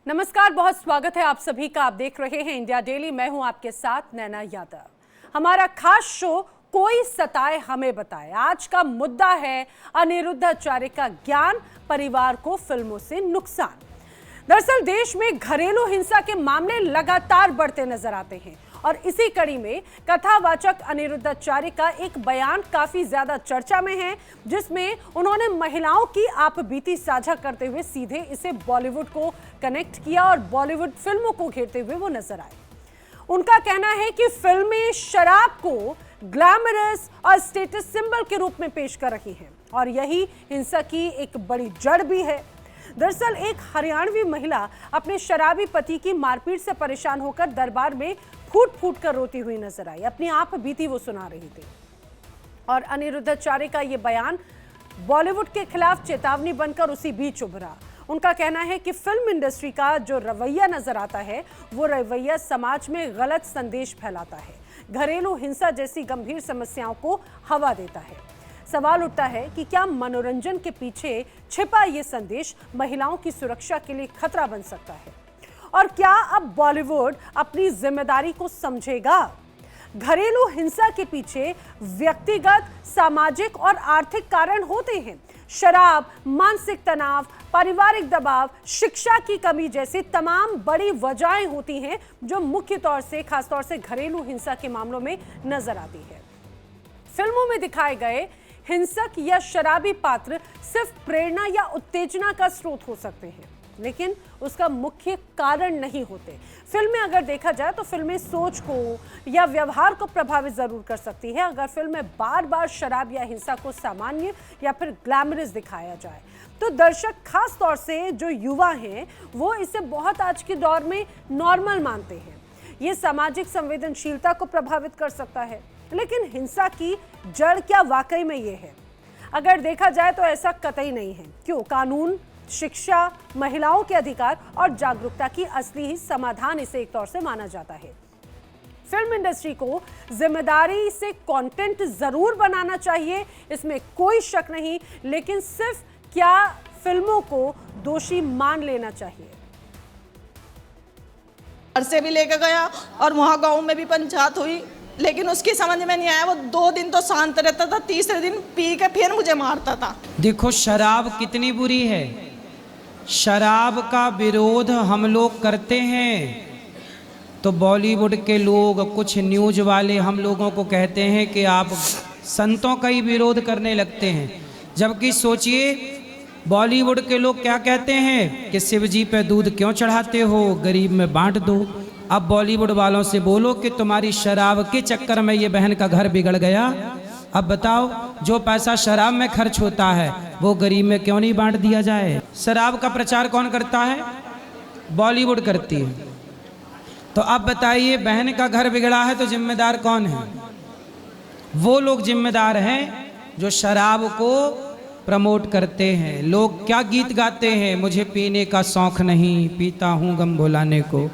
नमस्कार, बहुत स्वागत है आप सभी का। आप देख रहे हैं इंडिया डेली। मैं हूं आपके साथ नैना यादव। हमारा खास शो कोई सताए हमें बताए। आज का मुद्दा है अनिरुद्धाचार्य का ज्ञान, परिवार को फिल्मों से नुकसान। दरअसल देश में घरेलू हिंसा के मामले लगातार बढ़ते नजर आते हैं और इसी कड़ी में कथावाचक अनिरुद्धाचार्य का एक बयान काफी ज्यादा चर्चा में है, जिसमें उन्होंने महिलाओं की आपबीती साझा करते हुए सीधे इसे बॉलीवुड को कनेक्ट किया और बॉलीवुड फिल्मों को घेरते हुए वो नजर आए। उनका कहना है कि फिल्में शराब को ग्लैमरस और स्टेटस सिंबल के रूप में पेश कर रही हैं और यही हिंसा की एक बड़ी जड़ भी है। दरअसल एक हरियाणवी महिला अपने शराबी पति की मारपीट से परेशान होकर दरबार में फूट फूट कर रोती हुई नजर आई। अपनी आप बीती वो सुना रही थी और अनिरुद्धाचार्य का ये बयान बॉलीवुड के खिलाफ चेतावनी बनकर उसी बीच उभरा। उनका कहना है कि फिल्म इंडस्ट्री का जो रवैया नजर आता है वो रवैया समाज में गलत संदेश फैलाता है, घरेलू हिंसा जैसी गंभीर समस्याओं को हवा देता है। सवाल उठता है कि क्या मनोरंजन के पीछे छिपा ये संदेश महिलाओं की सुरक्षा के लिए खतरा बन सकता है और क्या अब बॉलीवुड अपनी जिम्मेदारी को समझेगा? घरेलू हिंसा के पीछे व्यक्तिगत, सामाजिक और आर्थिक कारण होते हैं। शराब, मानसिक तनाव, पारिवारिक दबाव, शिक्षा की कमी जैसी तमाम बड़ी वजहें होती हैं जो मुख्य तौर से, खासतौर से घरेलू हिंसा के मामलों में नजर आती है। फिल्मों में दिखाए गए हिंसक या शराबी पात्र सिर्फ प्रेरणा या उत्तेजना का स्रोत हो सकते हैं, लेकिन उसका मुख्य कारण नहीं होते। फिल्में अगर देखा जाए तो फिल्में सोच को या व्यवहार को प्रभावित जरूर कर सकती है अगर फिल्म में बार बार शराब या हिंसा को सामान्य या फिर ग्लैमरस दिखाया जाए तो दर्शक, खास तौर से जो युवा हैं, वो इसे बहुत आज के दौर में नॉर्मल मानते हैं। ये सामाजिक संवेदनशीलता को प्रभावित कर सकता है, लेकिन हिंसा की जड़ क्या वाकई में ये है? अगर देखा जाए तो ऐसा कतई नहीं है। क्यों? कानून, शिक्षा, महिलाओं के अधिकार और जागरूकता की असली ही समाधान इसे एक तौर से माना जाता है। फिल्म इंडस्ट्री को जिम्मेदारी से कंटेंट जरूर बनाना चाहिए, इसमें कोई शक नहीं, लेकिन सिर्फ क्या फिल्मों को दोषी मान लेना चाहिए? घर से भी लेकर गया और वहाँ गांव में भी पंचायत हुई, लेकिन उसकी समझ में नहीं आया। वो 2 दिन तो शांत रहता था, तीसरे दिन पी के फिर मुझे मारता था। देखो शराब कितनी बुरी है। शराब का विरोध हम लोग करते हैं तो बॉलीवुड के लोग, कुछ न्यूज वाले हम लोगों को कहते हैं कि आप संतों का ही विरोध करने लगते हैं। जबकि सोचिए बॉलीवुड के लोग क्या कहते हैं कि शिव जी पे दूध क्यों चढ़ाते हो, गरीब में बांट दो। अब बॉलीवुड वालों से बोलो कि तुम्हारी शराब के चक्कर में ये बहन का घर बिगड़ गया। अब बताओ, जो पैसा शराब में खर्च होता है वो गरीब में क्यों नहीं बांट दिया जाए? शराब का प्रचार कौन करता है? बॉलीवुड करती है। तो अब बताइए, बहन का घर बिगड़ा है तो जिम्मेदार कौन है? वो लोग जिम्मेदार हैं जो शराब को प्रमोट करते हैं। लोग क्या गीत गाते हैं, मुझे पीने का शौक नहीं, पीता हूँ गम भुलाने को।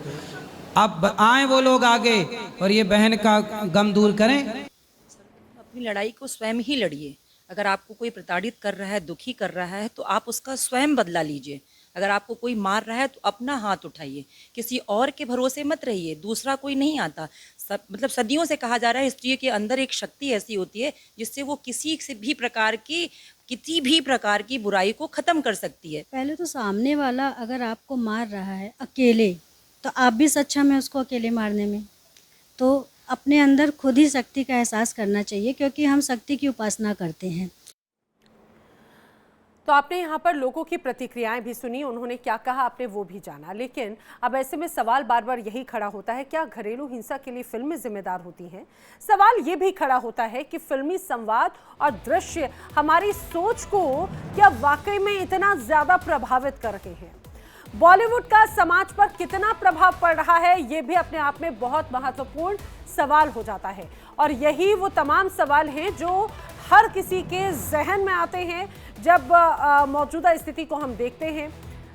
अब आए वो लोग आगे और ये बहन का गम दूर करें। अपनी लड़ाई को स्वयं ही लड़िए। अगर आपको कोई प्रताड़ित कर रहा है, दुखी कर रहा है, तो आप उसका स्वयं बदला लीजिए। अगर आपको कोई मार रहा है तो अपना हाथ उठाइए, किसी और के भरोसे मत रहिए। दूसरा कोई नहीं आता। मतलब सदियों से कहा जा रहा है स्त्री के अंदर एक शक्ति ऐसी होती है जिससे वो किसी भी प्रकार की बुराई को खत्म कर सकती है। पहले तो सामने वाला अगर आपको मार रहा है अकेले, तो आप भी सक्षम है उसको अकेले मारने में। तो अपने अंदर खुद ही शक्ति का एहसास करना चाहिए, क्योंकि हम शक्ति की उपासना करते हैं। तो आपने यहाँ पर लोगों की प्रतिक्रियाएं भी सुनी, उन्होंने क्या कहा आपने वो भी जाना। लेकिन अब ऐसे में सवाल बार बार यही खड़ा होता है, क्या घरेलू हिंसा के लिए फिल्में जिम्मेदार होती हैं? सवाल ये भी खड़ा होता है कि फिल्मी संवाद और दृश्य हमारी सोच को क्या वाकई में इतना ज्यादा प्रभावित कर रहे हैं? बॉलीवुड का समाज पर कितना प्रभाव पड़ रहा है, ये भी अपने आप में बहुत महत्वपूर्ण सवाल हो जाता है। और यही वो तमाम सवाल हैं जो हर किसी के जहन में आते हैं जब मौजूदा स्थिति को हम देखते हैं।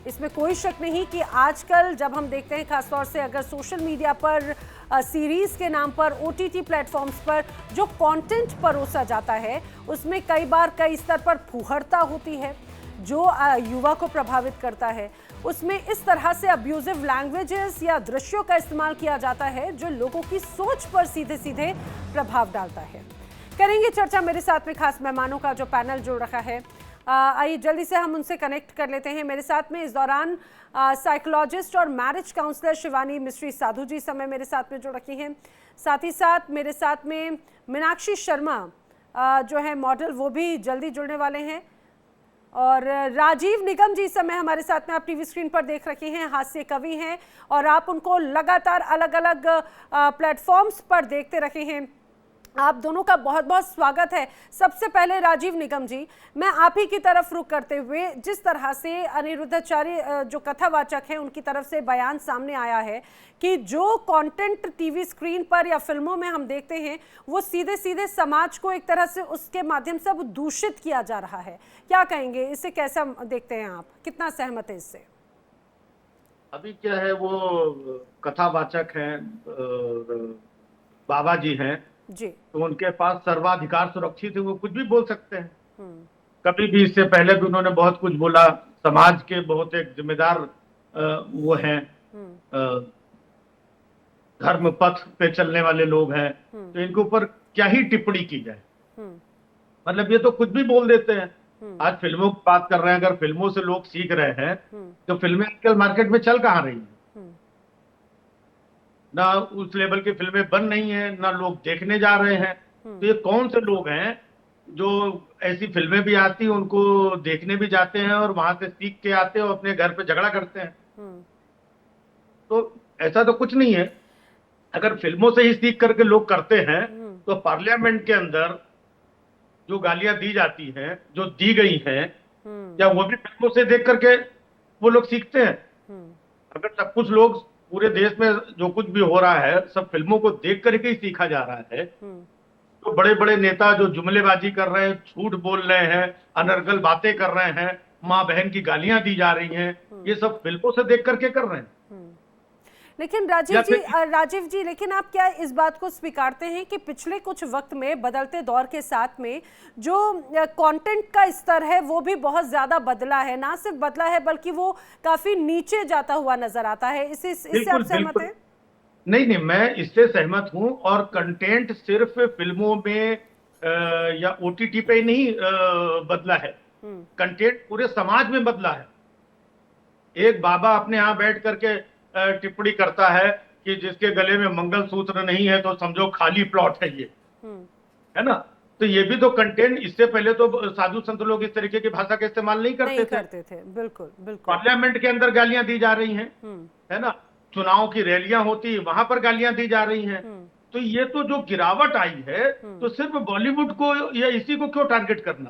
इसमें कोई शक नहीं कि आजकल जब हम देखते हैं, खासतौर से अगर सोशल मीडिया पर सीरीज के नाम पर ओटीटी प्लेटफॉर्म्स पर जो कंटेंट परोसा जाता है, उसमें कई बार कई स्तर पर फूहड़ता होती है जो युवा को प्रभावित करता है। उसमें इस तरह से अब्यूजिव लैंग्वेजेस या दृश्यों का इस्तेमाल किया जाता है जो लोगों की सोच पर सीधे सीधे प्रभाव डालता है। करेंगे चर्चा मेरे साथ में खास मेहमानों का जो पैनल जुड़ रखा है। आइए जल्दी से हम उनसे कनेक्ट कर लेते हैं। मेरे साथ में इस दौरान साइकोलॉजिस्ट और मैरिज काउंसलर शिवानी मिश्री साधु जी समय मेरे साथ में जुड़ रखी हैं। साथ ही साथ मेरे साथ में मीनाक्षी शर्मा जो है मॉडल, वो भी जल्दी जुड़ने वाले हैं। और राजीव निगम जी इस समय हमारे साथ में आप टीवी स्क्रीन पर देख रखे हैं, हास्य कवि हैं और आप उनको लगातार अलग अलग प्लेटफॉर्म्स पर देखते रहे हैं। आप दोनों का बहुत बहुत स्वागत है। सबसे पहले राजीव निगम जी, मैं आप ही की तरफ रुख करते हुए, जिस तरह से अनिरुद्धाचार्य जो कथावाचक हैं उनकी तरफ से बयान सामने आया है कि जो कंटेंट टीवी स्क्रीन पर या फिल्मों में हम देखते हैं वो सीधे सीधे समाज को एक तरह से उसके माध्यम से अब दूषित किया जा रहा है, क्या कहेंगे? इसे कैसा देखते हैं आप, कितना सहमत है इससे? अभी क्या है, वो कथावाचक हैं, बाबा जी हैं जी, तो उनके पास सर्वाधिकार सुरक्षित है, वो कुछ भी बोल सकते हैं। कभी भी, इससे पहले भी उन्होंने बहुत कुछ बोला। समाज के बहुत एक जिम्मेदार वो हैं, धर्म पथ पे चलने वाले लोग हैं, तो इनके ऊपर क्या ही टिप्पणी की जाए। मतलब ये तो कुछ भी बोल देते हैं। आज फिल्मों की बात कर रहे हैं, अगर फिल्मों से लोग सीख रहे हैं तो फिल्में आजकल मार्केट में चल कहाँ रही हैं? ना उस लेवल की फिल्में बन रही हैं, ना लोग देखने जा रहे हैं। तो ये कौन से लोग हैं जो ऐसी फिल्में भी आती हैं, उनको देखने भी जाते हैं और वहां से सीख के आते हैं और अपने घर पे झगड़ा करते हैं? तो ऐसा तो कुछ नहीं है। अगर फिल्मों से ही सीख करके लोग करते हैं तो पार्लियामेंट के अंदर जो गालियां दी जाती हैं, जो दी गई हैं, क्या वो भी फिल्मों से देख करके वो लोग सीखते हैं? अगर सब कुछ लोग, पूरे देश में जो कुछ भी हो रहा है सब फिल्मों को देख करके ही सीखा जा रहा है, तो बड़े बड़े नेता जो जुमलेबाजी कर रहे हैं, झूठ बोल रहे हैं, अनर्गल बातें कर रहे हैं, माँ बहन की गालियां दी जा रही हैं, ये सब फिल्मों से देख करके कर रहे हैं। लेकिन राजीव जी, लेकिन आप क्या इस बात को स्वीकारते हैं कि पिछले कुछ वक्त में बदलते दौर के साथ में जो कंटेंट का स्तर है वो भी बहुत ज्यादा बदला है? ना सिर्फ बदला है बल्कि वो काफी नीचे जाता हुआ नजर आता है। इससे आप सहमत हैं? नहीं, मैं इससे सहमत हूं। और कंटेंट सिर्फ फिल्मों में या ओटीटी पे नहीं बदला है, कंटेंट पूरे समाज में बदला है। एक बाबा अपने यहाँ बैठ करके टिप्पणी करता है कि जिसके गले में मंगलसूत्र नहीं है तो समझो खाली प्लॉट है ये, है ना? तो ये भी तो कंटेंट, इससे पहले तो साधु संत लोग इस तरीके की भाषा का इस्तेमाल नहीं करते थे। बिल्कुल बिल्कुल। पार्लियामेंट के अंदर गालियां दी जा रही हैं, है ना? चुनाव की रैलियां होती, वहां पर गालियां दी जा रही हैं। तो ये तो जो गिरावट आई है, तो सिर्फ बॉलीवुड को या इसी को क्यों टारगेट करना?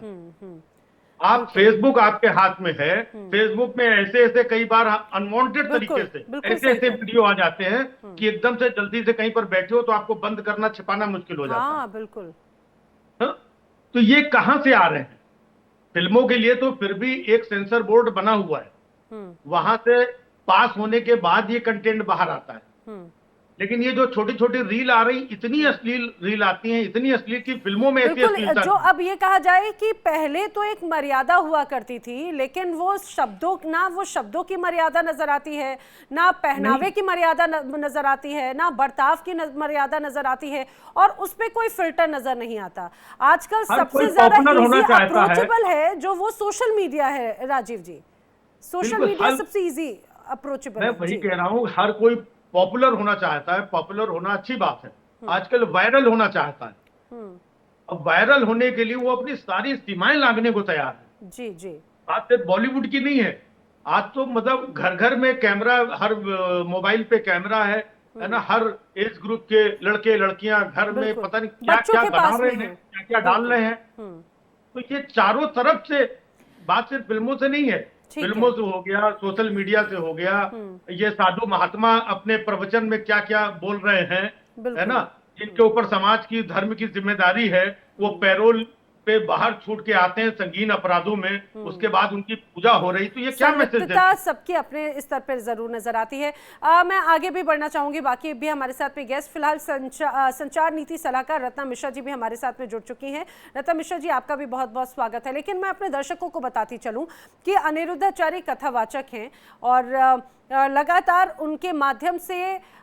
आप फेसबुक आपके हाथ में है, फेसबुक में ऐसे ऐसे कई बार अनवांटेड तरीके से ऐसे वीडियो आ जाते हैं कि एकदम से जल्दी से कहीं पर बैठे हो तो आपको बंद करना, छिपाना मुश्किल हो जाता है। बिल्कुल। तो ये कहां से आ रहे हैं? फिल्मों के लिए तो फिर भी एक सेंसर बोर्ड बना हुआ है, वहां से पास होने के बाद ये कंटेंट बाहर आता है। लेकिन ये जो छोटी छोटी रील आ रही, इतनी अश्लील रील आती हैं, इतनी अश्लील की फिल्मों में ऐसी अश्लीलता, जो अब ये कहा जाए कि पहले तो एक मर्यादा हुआ करती थी, लेकिन वो शब्दों की मर्यादा नजर आती है, ना पहनावे की मर्यादा नजर आती है, ना बर्ताव की मर्यादा नजर आती है, और उस पे कोई फिल्टर नजर नहीं आता। आजकल सबसे ज्यादा इजी अप्रोचेबल है जो वो सोशल मीडिया है। राजीव जी, सोशल मीडिया सबसे इजी अप्रोचेबल है। मैं वही कह रहा हूँ, हर कोई पॉपुलर होना चाहता है। पॉपुलर होना अच्छी बात है, आजकल वायरल होना चाहता है। अब वायरल होने के लिए वो अपनी सारी सीमाएं लांघने को तैयार है। जी जी। बात सिर्फ बॉलीवुड की नहीं है, आज तो मतलब घर घर में कैमरा, हर मोबाइल पे कैमरा है ना? हर एज ग्रुप के लड़के लड़कियां घर में पता नहीं क्या क्या बना रहे हैं, क्या क्या डाल रहे हैं। तो ये चारों तरफ से, बात सिर्फ फिल्मों से नहीं है, फिल्मों से हो गया, सोशल मीडिया से हो गया, ये साधु महात्मा अपने प्रवचन में क्या क्या बोल रहे हैं, है ना? जिनके ऊपर समाज की, धर्म की जिम्मेदारी है, वो पैरोल पे बाहर छूट के आते हैं संगीन अपराधों में, उसके बाद उनकी पूजा हो रही, तो ये क्या मैसेज देता है? सबकी अपने स्तर पर जरूर नजर आती है। मैं आगे भी बढ़ना चाहूंगी, बाकी भी हमारे साथ में गेस्ट, फिलहाल संचार नीति सलाहकार रत्ना मिश्रा जी भी हमारे साथ में जुड़ चुकी हैं। रत्ना मिश्रा जी, आपका भी बहुत बहुत स्वागत है। लेकिन मैं अपने दर्शकों को बताती चलूं कि अनिरुद्धाचार्य कथावाचक हैं और लगातार उनके माध्यम से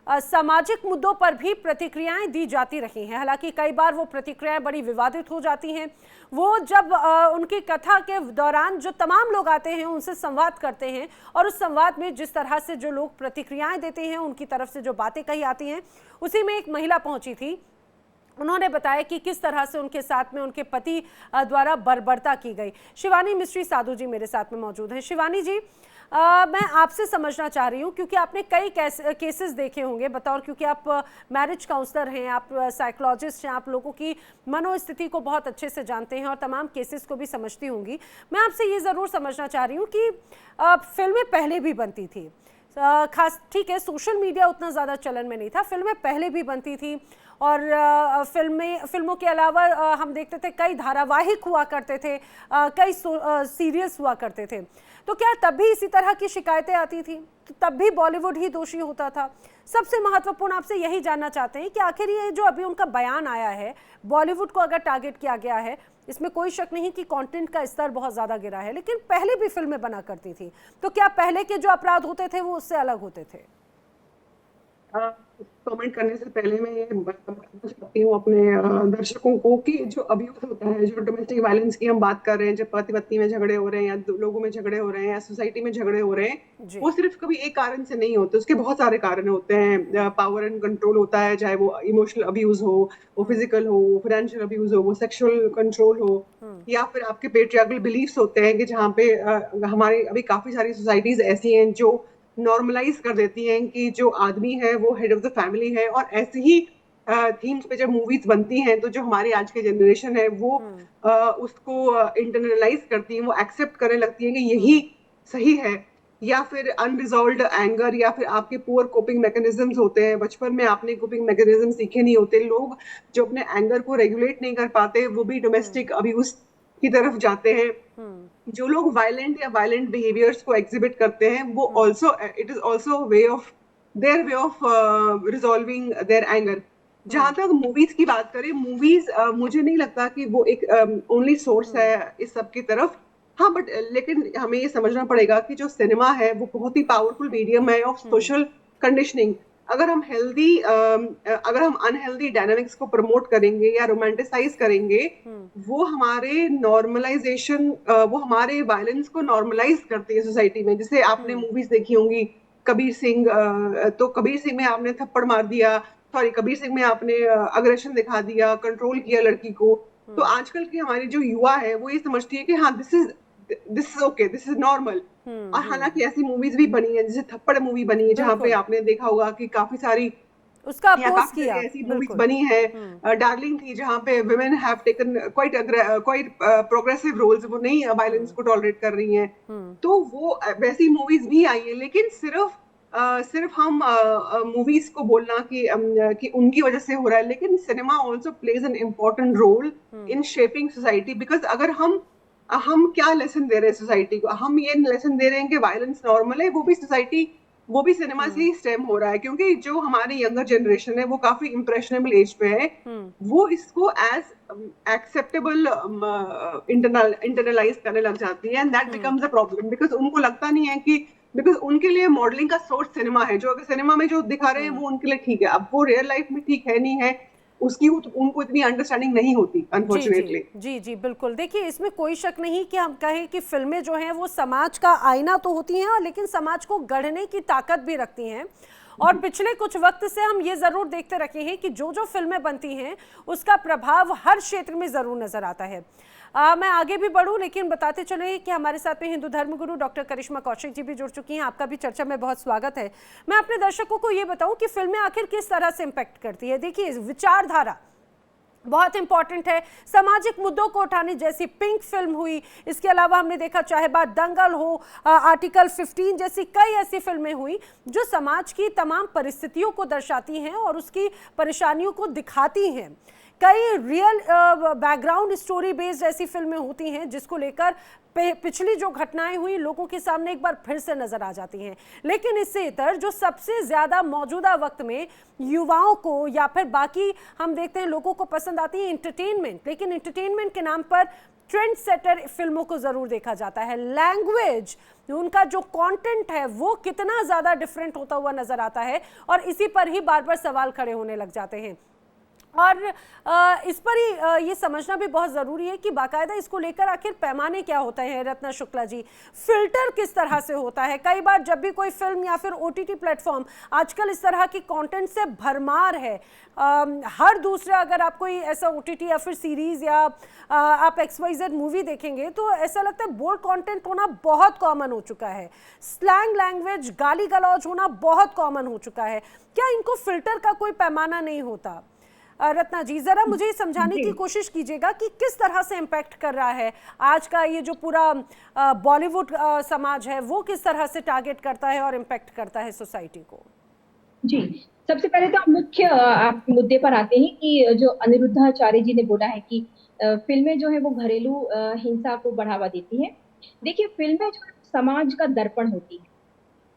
सामाजिक मुद्दों पर भी प्रतिक्रियाएं दी जाती रही हैं। हालांकि कई बार वो प्रतिक्रियाएं बड़ी विवादित हो जाती हैं। वो जब उनकी कथा के दौरान जो तमाम लोग आते हैं उनसे संवाद करते हैं और उस संवाद में जिस तरह से जो लोग प्रतिक्रियाएं देते हैं, उनकी तरफ से जो बातें कही आती हैं, उसी में एक महिला पहुंची थी। उन्होंने बताया कि किस तरह से उनके साथ में उनके पति द्वारा बर्बरता की गई। शिवानी मिस्ट्री साधु जी मेरे साथ में मौजूद हैं। शिवानी जी, मैं आपसे समझना चाह रही हूँ, क्योंकि आपने कई केसेस देखे होंगे बतौर, क्योंकि आप मैरिज काउंसलर हैं, आप साइकोलॉजिस्ट हैं, आप लोगों की मनोस्थिति को बहुत अच्छे से जानते हैं और तमाम केसेस को भी समझती होंगी। मैं आपसे ये ज़रूर समझना चाह रही हूँ कि फिल्में पहले भी बनती थी, खास ठीक है सोशल मीडिया उतना ज़्यादा चलन में नहीं था, फिल्में पहले भी बनती थी और फिल्मों के अलावा हम देखते थे कई धारावाहिक हुआ करते थे, कई सीरियल्स हुआ करते थे। तो क्या तब भी इसी तरह की शिकायतें आती थी? तो तब भी बॉलीवुड ही दोषी होता था? सबसे महत्वपूर्ण आपसे यही जानना चाहते हैं कि आखिर ये जो अभी उनका बयान आया है, बॉलीवुड को अगर टारगेट किया गया है, इसमें कोई शक नहीं कि कंटेंट का स्तर बहुत ज़्यादा गिरा है, लेकिन पहले भी फिल्में बना करती थी, तो क्या पहले के जो अपराध होते थे वो उससे अलग होते थे? कमेंट करने से पहले मैं ये बताना चाहती हूँ अपने दर्शकों को कि जो अब्यूज होता है, जो डोमेस्टिक वायलेंस की हम बात कर रहे हैं, जब पति पत्नी में झगड़े हो रहे हैं या लोगों में झगड़े हो रहे हैं या सोसाइटी में झगड़े हो रहे हैं, वो सिर्फ कभी एक कारण से नहीं होते, उसके बहुत सारे कारण होते हैं। पावर एंड कंट्रोल होता है, चाहे वो इमोशनल अब्यूज हो, वो फिजिकल हो, वो फाइनेंशियल अब्यूज हो, वो सेक्सुअल कंट्रोल हो, या फिर आपके पेट्रियार्कल बिलीफ्स होते हैं कि जहाँ पे हमारे अभी काफी सारी सोसाइटीज ऐसी हैं जो नॉर्मलाइज कर देती हैं कि जो आदमी है वो हेड ऑफ द फैमिली है, और ऐसे ही थीम्स पे जब मूवीज बनती हैं तो जो हमारी आज की जनरेशन है वो उसको इंटरनलाइज करती है, वो एक्सेप्ट करने लगती है कि यही सही है। या फिर अनरिजॉल्व्ड एंगर, या फिर आपके पुअर कोपिंग मैकेनिज्म्स होते हैं, बचपन में आपने कोपिंग मैकेनिज्म सीखे नहीं होते। लोग जो अपने एंगर को रेगुलेट नहीं कर पाते वो भी डोमेस्टिक अब्यूज की तरफ जाते हैं। जो लोग वायलेंट या वायलेंट बिहेवियर्स को एग्जिबिट करते हैं वो also it is also way of resolving their anger. जहां तक मूवीज की बात करें, मूवीज मुझे नहीं लगता कि वो एक ओनली सोर्स है इस सब की तरफ। हाँ, बट लेकिन हमें ये समझना पड़ेगा कि जो सिनेमा है वो बहुत ही पावरफुल मीडियम है ऑफ सोशल कंडीशनिंग। अगर हम अनहेल्दी डायनामिक्स को प्रमोट करेंगे या रोमांटिसाइज करेंगे, वो हमारे नॉर्मलाइजेशन, वो हमारे वायलेंस को नॉर्मलाइज करती है सोसाइटी में। जैसे आपने मूवीज देखी होंगी कबीर सिंह, तो कबीर सिंह में आपने थप्पड़ मार दिया, कबीर सिंह में आपने अग्रेशन दिखा दिया, कंट्रोल किया लड़की को। तो आजकल की हमारी जो युवा है वो ये समझती है कि हाँ this is okay, this is normal. और हालांकि ऐसी मूवीज भी बनी है, जैसे थप्पड़ मूवी बनी है जहाँ पे आपने देखा होगा कि काफी सारी उसका अपोज किया, ऐसी मूवीज बनी है। डार्लिंग थी जहाँ पे women have taken quite progressive roles, वो नहीं वायलेंस को टॉलरेट कर रही हैं। तो वो वैसी मूवीज भी आई है, लेकिन सिर्फ हम मूवीज को बोलना कि उनकी वजह से हो रहा है, लेकिन cinema also plays an important role in shaping society. Because अगर हम क्या लेसन दे रहे हैं सोसाइटी को, हम ये लेसन दे रहे हैं कि वायलेंस नॉर्मल है, वो भी सिनेमा से ही स्टेम हो रहा है। क्योंकि जो हमारी यंगर जनरेशन है वो काफी इम्प्रेशनेबल एज पे है, वो इसको एज एक्सेप्टेबल इंटरनलाइज करने लग जाती है, and that becomes a problem. Because उनको लगता नहीं है कि, बिकॉज उनके लिए मॉडलिंग का सोर्स सिनेमा है, जो अगर सिनेमा में जो दिखा रहे हैं वो उनके लिए ठीक है, अब वो रियल लाइफ में ठीक है नहीं है, उसकी उनको इतनी अंडरस्टैंडिंग नहीं होती अनफॉर्चुनेटली। जी बिल्कुल। देखिए, इसमें कोई शक नहीं कि हम कहें कि फिल्में जो हैं वो समाज का आईना तो होती हैं, लेकिन समाज को गढ़ने की ताकत भी रखती हैं। और पिछले कुछ वक्त से हम ये जरूर देखते रहे हैं कि जो फिल्में बनती हैं उसका प्रभाव हर क्षेत्र में जरूर नजर आता है। मैं आगे भी बढ़ूं, लेकिन बताते चले कि हमारे साथ में हिंदू धर्मगुरु डॉक्टर करिश्मा कौशिक जी भी जुड़ चुकी हैं। आपका भी चर्चा में बहुत स्वागत है। मैं अपने दर्शकों को ये बताऊं कि फिल्में आखिर किस तरह से इम्पैक्ट करती है। देखिए, विचारधारा बहुत इंपॉर्टेंट है, सामाजिक मुद्दों को उठाने जैसी पिंक फिल्म हुई, इसके अलावा हमने देखा चाहे बात दंगल हो, आर्टिकल 15 जैसी कई ऐसी फिल्में हुई जो समाज की तमाम परिस्थितियों को दर्शाती हैं और उसकी परेशानियों को दिखाती हैं। कई रियल बैकग्राउंड स्टोरी बेस्ड ऐसी फिल्में होती हैं जिसको लेकर पिछली जो घटनाएं हुई लोगों के सामने एक बार फिर से नजर आ जाती हैं। लेकिन इससे इतर जो सबसे ज्यादा मौजूदा वक्त में युवाओं को या फिर बाकी हम देखते हैं लोगों को पसंद आती है एंटरटेनमेंट, लेकिन एंटरटेनमेंट के नाम पर ट्रेंड सेटर फिल्मों को जरूर देखा जाता है। लैंग्वेज, उनका जो कंटेंट है वो कितना ज्यादा डिफरेंट होता हुआ नजर आता है और इसी पर ही बार बार सवाल खड़े होने लग जाते हैं। और इस पर ही ये समझना भी बहुत ज़रूरी है कि बाकायदा इसको लेकर आखिर पैमाने क्या होते हैं। रत्ना शुक्ला जी, फिल्टर किस तरह से होता है? कई बार जब भी कोई फिल्म या फिर OTT प्लेटफॉर्म आजकल इस तरह की कंटेंट से भरमार है, हर दूसरा अगर आप कोई ऐसा OTT या फिर सीरीज़ या आप XYZ मूवी देखेंगे तो ऐसा लगता है बोल्ड कंटेंट होना बहुत कॉमन हो चुका है, स्लैंग लैंग्वेज, गाली गलौज होना बहुत कॉमन हो चुका है। क्या इनको फिल्टर का कोई पैमाना नहीं होता? रत्ना जी, जरा मुझे समझाने की कोशिश कीजिएगा कि किस तरह से इम्पैक्ट कर रहा है आज का ये जो पूरा बॉलीवुड समाज है वो किस तरह से टारगेट करता है और इम्पैक्ट करता है सोसाइटी को। जी, सबसे पहले तो मुख्य आप मुद्दे पर आते हैं कि जो अनिरुद्धाचार्य जी ने बोला है कि फिल्में जो है वो घरेलू हिंसा को बढ़ावा देती हैं। देखिए, फिल्में जो है समाज का दर्पण होती है,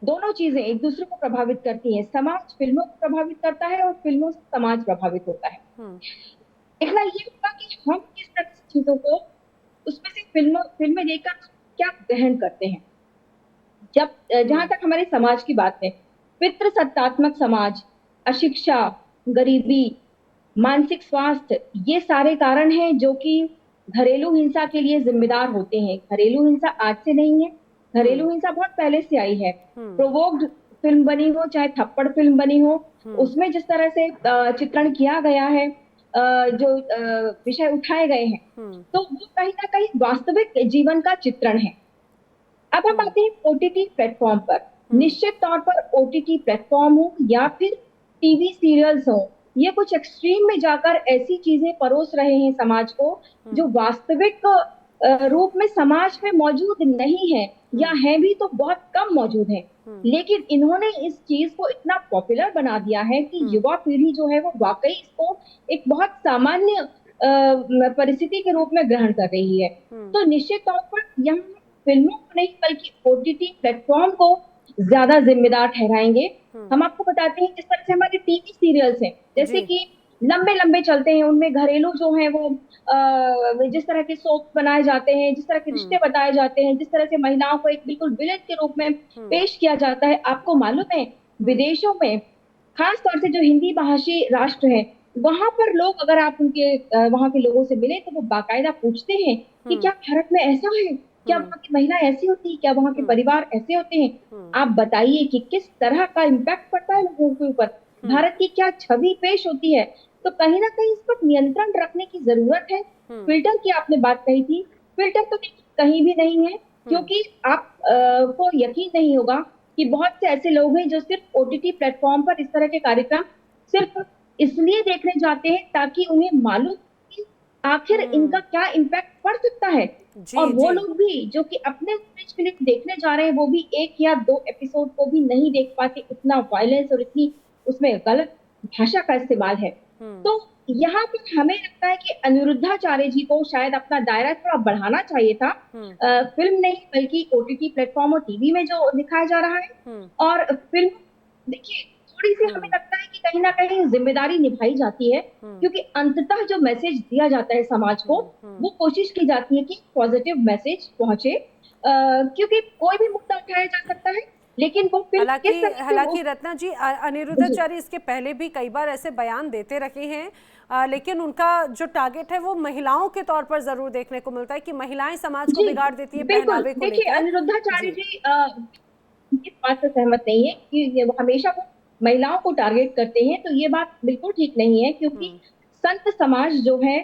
दोनों चीजें एक दूसरे को प्रभावित करती हैं। समाज फिल्मों को प्रभावित करता है और फिल्मों से समाज प्रभावित होता है। देखना ये होगा कि हम किस तरह से चीजों को उसमें से फिल्में देखकर क्या ग्रहण करते हैं। जब जहां तक हमारे समाज की बात है, पितृसत्तात्मक समाज, अशिक्षा, गरीबी, मानसिक स्वास्थ्य, ये सारे कारण हैं जो कि घरेलू हिंसा के लिए जिम्मेदार होते हैं। घरेलू हिंसा आज से नहीं है, घरेलू हिंसा बहुत पहले से आई है। प्रोवोक्ड फिल्म बनी हो चाहे थप्पड़ फिल्म बनी हो, उसमें जिस तरह से चित्रण किया गया है, जो विषय उठाए गए हैं, तो वो कहीं ना कहीं वास्तविक जीवन का चित्रण है। अब हम आते हैं OTT प्लेटफॉर्म पर। निश्चित तौर पर OTT प्लेटफॉर्म हो या फिर टीवी सीरियल्स हो, ये कुछ एक्सट्रीम में जाकर ऐसी चीजें परोस रहे हैं समाज को जो वास्तविक रूप में समाज में मौजूद नहीं है, या है भी तो बहुत कम मौजूद है। लेकिन इन्होंने इस चीज को इतना पॉपुलर बना दिया है कि युवा पीढ़ी जो है वो वाकई इसको एक बहुत सामान्य परिस्थिति के रूप में ग्रहण कर रही है। तो निश्चित तौर पर यहाँ फिल्मों को नहीं बल्कि OTT प्लेटफॉर्म को ज्यादा जिम्मेदार ठहराएंगे। हम आपको बताते हैं जिस तरह से हमारे टीवी सीरियल्स हैं, जैसे कि लंबे लंबे चलते हैं, उनमें घरेलू जो है वो जिस तरह के सोप बनाए जाते हैं, जिस तरह के रिश्ते बताए जाते हैं, जिस तरह से महिलाओं को एक बिल्कुल विलेन के रूप में पेश किया जाता है। आपको मालूम है विदेशों में, खास तौर से जो हिंदी भाषी राष्ट्र है, वहां पर लोग अगर आप उनके वहां के लोगों से मिले तो वो बाकायदा पूछते हैं कि क्या भारत में ऐसा है, क्या वहाँ की महिला ऐसी होती है, क्या वहाँ के परिवार ऐसे होते हैं। आप बताइए कि किस तरह का इम्पैक्ट पड़ता है लोगों के ऊपर, भारत की क्या छवि पेश होती है। तो कहीं ना कहीं इस पर नियंत्रण रखने की जरूरत है। फिल्टर की आपने बात कही थी, फिल्टर तो कहीं भी नहीं है, क्योंकि आप को यकीन नहीं होगा कि बहुत से ऐसे लोग हैं जो सिर्फ OTT प्लेटफॉर्म पर इस तरह के कार्यक्रम सिर्फ इसलिए देखने जाते हैं ताकि उन्हें मालूम कि आखिर इनका क्या इम्पैक्ट पड़ सकता है। और वो लोग भी जो कि अपने फिल्म देखने जा रहे हैं, वो भी 1 या 2 एपिसोड को भी नहीं देख पाते, इतना वायलेंस और इतनी उसमें गलत भाषा का इस्तेमाल है। तो यहाँ पर हमें लगता है कि अनिरुद्धाचार्य जी को शायद अपना दायरा थोड़ा बढ़ाना चाहिए था। फिल्म नहीं बल्कि OTT प्लेटफॉर्म और टीवी में जो दिखाया जा रहा है। और फिल्म देखिए थोड़ी सी हमें लगता है कि कहीं ना कहीं जिम्मेदारी निभाई जाती है, क्योंकि अंततः जो मैसेज दिया जाता है समाज को, वो कोशिश की जाती है कि पॉजिटिव मैसेज पहुंचे, क्योंकि कोई भी मुद्दा उठाया जा सकता है। लेकिन वो हालांकि रत्ना जी, अनिरुद्धाचार्य इसके पहले भी कई बार ऐसे बयान देते रहे हैं, लेकिन उनका जो टारगेट है वो महिलाओं के तौर पर जरूर देखने को मिलता है कि महिलाएं समाज को बिगाड़ देती है पहनावे को लेकर। देखिए, अनिरुद्धाचार्य जी इस बात से सहमत नहीं है कि वो हमेशा वो महिलाओं को टारगेट करते हैं, तो ये बात बिल्कुल ठीक नहीं है, क्योंकि संत समाज जो है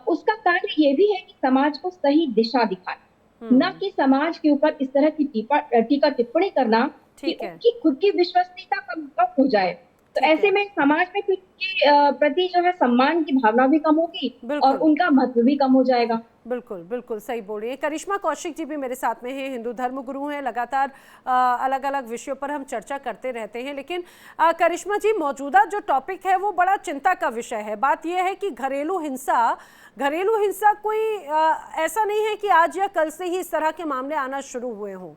उसका कार्य ये भी है कि समाज को सही दिशा दिखाए, न कि समाज के ऊपर इस तरह की टीका टिप्पणी करना कि उनकी खुद की विश्वसनीयता कम हो जाए। तो ऐसे में समाज में फिर उनके प्रति जो है सम्मान की भावना भी कम होगी बिल्कुल। और उनका महत्व भी कम हो जाएगा। बिल्कुल बिल्कुल सही बोल रही है। करिश्मा कौशिक जी भी मेरे साथ में हैं, हिंदू धर्म गुरु हैं, लगातार अलग अलग विषयों पर हम चर्चा करते रहते हैं। लेकिन करिश्मा जी, मौजूदा जो टॉपिक है वो बड़ा चिंता का विषय है। बात यह है कि घरेलू हिंसा कोई ऐसा नहीं है कि आज या कल से ही इस तरह के मामले आना शुरू हुए हों।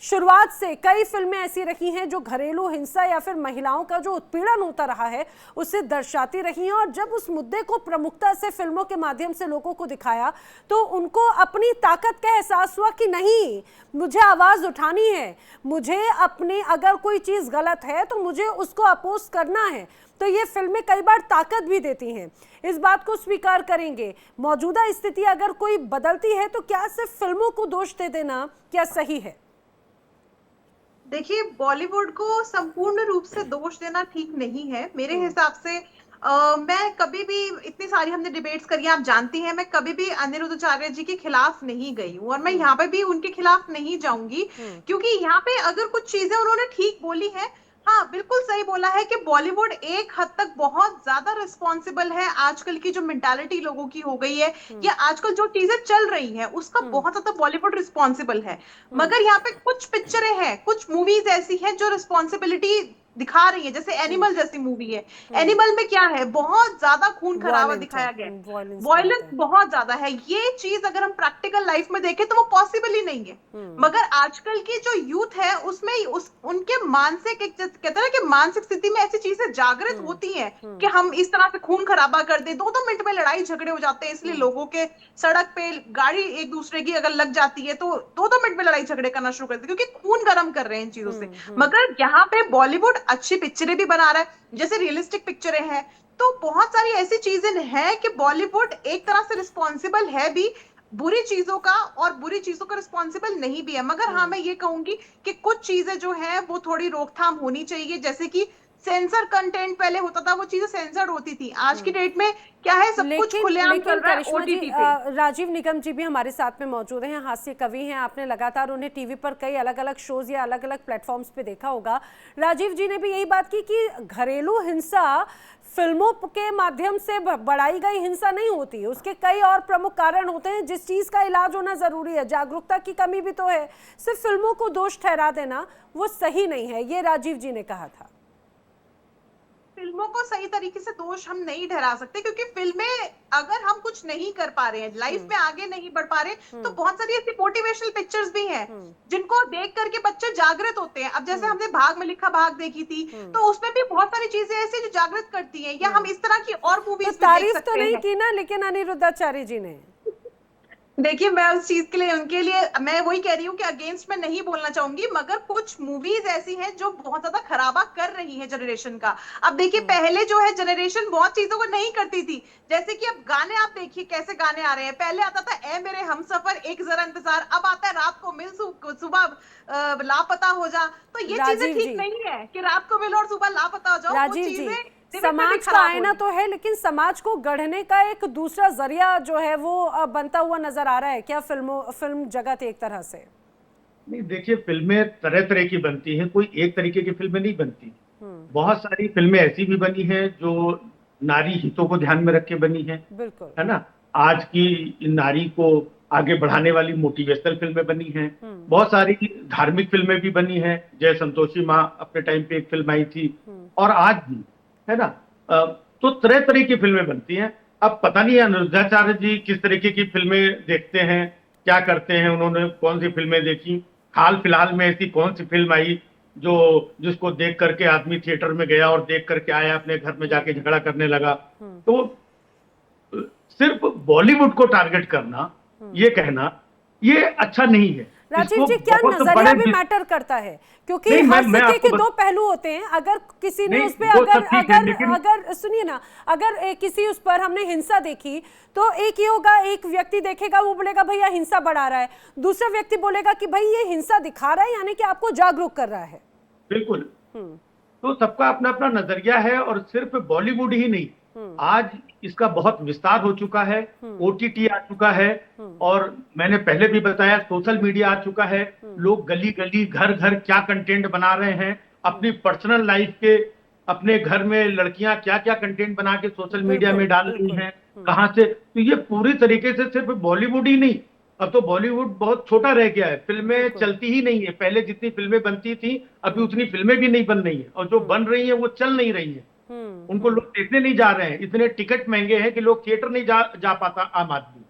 शुरुआत से कई फिल्में ऐसी रही हैं जो घरेलू हिंसा या फिर महिलाओं का जो उत्पीड़न होता रहा है उसे दर्शाती रही हैं, और जब उस मुद्दे को प्रमुखता से फिल्मों के माध्यम से लोगों को दिखाया तो उनको अपनी ताकत का एहसास हुआ कि नहीं, मुझे आवाज़ उठानी है, मुझे अपनी अगर कोई चीज़ गलत है तो मुझे उसको अपोज करना है। तो ये फिल्में कई बार ताकत भी देती हैं, इस बात को स्वीकार करेंगे। मौजूदा स्थिति अगर कोई बदलती है तो क्या सिर्फ फिल्मों को दोष दे देना क्या सही है? देखिए, बॉलीवुड को संपूर्ण रूप से दोष देना ठीक नहीं है मेरे हिसाब से। मैं कभी भी, इतनी सारी हमने डिबेट्स करी, आप जानती हैं, मैं कभी भी अनिरुद्धाचार्य जी के खिलाफ नहीं गई हूँ और मैं यहाँ पे भी उनके खिलाफ नहीं जाऊंगी, क्योंकि यहाँ पे अगर कुछ चीजें उन्होंने ठीक बोली है, हाँ बिल्कुल सही बोला है कि बॉलीवुड एक हद तक बहुत ज्यादा रिस्पॉन्सिबल है। आजकल की जो मेंटालिटी लोगों की हो गई है या आजकल जो चीजें चल रही हैं उसका बहुत ज्यादा बॉलीवुड रिस्पॉन्सिबल है। मगर यहाँ पे कुछ पिक्चरें हैं, कुछ मूवीज ऐसी हैं जो रिस्पॉन्सिबिलिटी दिखा रही है, जैसे एनिमल जैसी मूवी है। एनिमल में क्या है, बहुत ज्यादा खून खराबा दिखाया गया है, वायलेंस बहुत ज्यादा है। ये चीज अगर हम प्रैक्टिकल लाइफ में देखें तो वो पॉसिबल ही नहीं है। मगर आजकल की जो यूथ है उसमें उनके मानसिक, कहते हैं कि मानसिक स्थिति में ऐसी चीजें जागृत होती हैं कि हम इस तरह से खून खराबा कर दे, 2-2 मिनट में लड़ाई झगड़े हो जाते हैं। इसलिए लोगों के सड़क पे गाड़ी एक दूसरे की अगर लग जाती है तो 2-2 मिनट में लड़ाई झगड़े करना शुरू कर देते हैं, क्योंकि खून गर्म कर रहे हैं इन चीजों से। मगर यहाँ पे बॉलीवुड अच्छी पिक्चरें भी बना रहा है, जैसे रियलिस्टिक पिक्चरें हैं। तो बहुत सारी ऐसी चीजें हैं कि बॉलीवुड एक तरह से रिस्पॉन्सिबल है भी बुरी चीजों का, और बुरी चीजों का रिस्पॉन्सिबल नहीं भी है। मगर हाँ, मैं ये कहूंगी कि कुछ चीजें जो हैं वो थोड़ी रोकथाम होनी चाहिए, जैसे कि सेंसर कंटेंट पहले होता था, वो चीजें सेंसर्ड होती थी। आज की डेट में क्या है, सब कुछ खुलेआम चल रहा है ओटीटी पे। राजीव निगम जी भी हमारे साथ में मौजूद हैं, हास्य कवि हैं। आपने लगातार उन्हें टीवी पर कई अलग अलग शोज या अलग अलग प्लेटफॉर्म्स पे देखा होगा। राजीव जी ने भी यही बात की कि घरेलू हिंसा फिल्मों के माध्यम से बढ़ाई गई हिंसा नहीं होती, उसके कई और प्रमुख कारण होते हैं जिस चीज का इलाज होना जरूरी है। जागरूकता की कमी भी तो है, सिर्फ फिल्मों को दोष ठहरा देना वो सही नहीं है, ये राजीव जी ने कहा था। फिल्मों को सही तरीके से दोष हम नहीं ठहरा सकते, क्योंकि फिल्में अगर हम कुछ नहीं कर पा रहे हैं, लाइफ में आगे नहीं बढ़ पा रहे, तो बहुत सारी ऐसी मोटिवेशनल पिक्चर्स भी हैं जिनको देख करके बच्चे जागृत होते हैं। अब जैसे हमने भाग में लिखा भाग देखी थी, तो उसमें भी बहुत सारी चीजें ऐसी जो जागृत करती हैं, या हम इस तरह की और मूवीज तो तारीफ तो नहीं की ना लेकिन अनिरुद्धाचार्य जी ने। देखिए, मैं उस चीज के लिए, उनके लिए मैं वही कह रही हूँ कि अगेंस्ट में नहीं बोलना चाहूंगी, मगर कुछ मूवीज ऐसी हैं जो बहुत ज्यादा खराबा कर रही है जनरेशन का। अब देखिए, पहले जो है जनरेशन बहुत चीजों को नहीं करती थी, जैसे कि अब गाने आप देखिए कैसे गाने आ रहे हैं। पहले आता था ए मेरे हमसफर एक जरा इंतजार, अब आता है रात को मिल सुबह लापता हो जा। तो ये चीजें ठीक नहीं है कि रात को मिलो और सुबह लापता हो जाओ। राजीव जी, समाज का आईना तो है, लेकिन समाज को गढ़ने का एक दूसरा जरिया जो है वो बनता हुआ नजर आ रहा है क्या फिल्म जगत एक तरह से? नहीं, देखिए, फिल्में तरह तरह की बनती हैं, कोई एक तरीके की फिल्में नहीं बनती। बहुत सारी फिल्में ऐसी भी बनी हैं जो नारी हितों को ध्यान में रख के बनी हैं, बिल्कुल, है ना। आज की नारी को आगे बढ़ाने वाली मोटिवेशनल फिल्में बनी हैं। बहुत सारी धार्मिक फिल्में भी बनी हैं, जय संतोषी माँ अपने टाइम पे एक फिल्म आई थी, और आज भी, है ना। तो तरह तरह की फिल्में बनती हैं। अब पता नहीं अनिरुद्धाचार्य जी किस तरीके की फिल्में देखते हैं, क्या करते हैं, उन्होंने कौन सी फिल्में देखी। हाल फिलहाल में ऐसी कौन सी फिल्म आई जिसको देख करके आदमी थिएटर में गया और देख करके आया, अपने घर में जाके झगड़ा करने लगा। तो सिर्फ बॉलीवुड को टारगेट करना, ये कहना, ये अच्छा नहीं है। राजीव जी, क्या नजरिया भी मैटर करता है? क्योंकि हर सिक्के के दो पहलू होते हैं। अगर किसी ने उस पे अगर सुनिए ना, अगर किसी उस पर हमने हिंसा देखी तो एक ये होगा, एक व्यक्ति देखेगा वो बोलेगा भैया हिंसा बढ़ा रहा है, दूसरा व्यक्ति बोलेगा कि भाई ये हिंसा दिखा रहा है, यानी कि आपको जागरूक कर रहा है। बिल्कुल। तो सबका अपना अपना नजरिया है, और सिर्फ बॉलीवुड ही नहीं, आज इसका बहुत विस्तार हो चुका है, ओटीटी आ चुका है, और मैंने पहले भी बताया सोशल मीडिया आ चुका है। लोग गली गली घर घर क्या कंटेंट बना रहे हैं, अपनी पर्सनल लाइफ के अपने घर में लड़कियां क्या क्या कंटेंट बना के सोशल मीडिया बिल्कुल, में डाल रही बिल्कुल। हैं, कहाँ से। तो ये पूरी तरीके से सिर्फ बॉलीवुड ही नहीं, अब तो बॉलीवुड बहुत छोटा रह गया है, फिल्में बिल्कुल। चलती ही नहीं है। पहले जितनी फिल्में बनती थी अभी उतनी फिल्में भी नहीं बन रही है, और जो बन रही है वो चल नहीं रही है। उनको लोग देखने नहीं जा रहे हैं, इतने टिकट महंगे हैं कि लोग थिएटर नहीं जा पाता आम आदमी।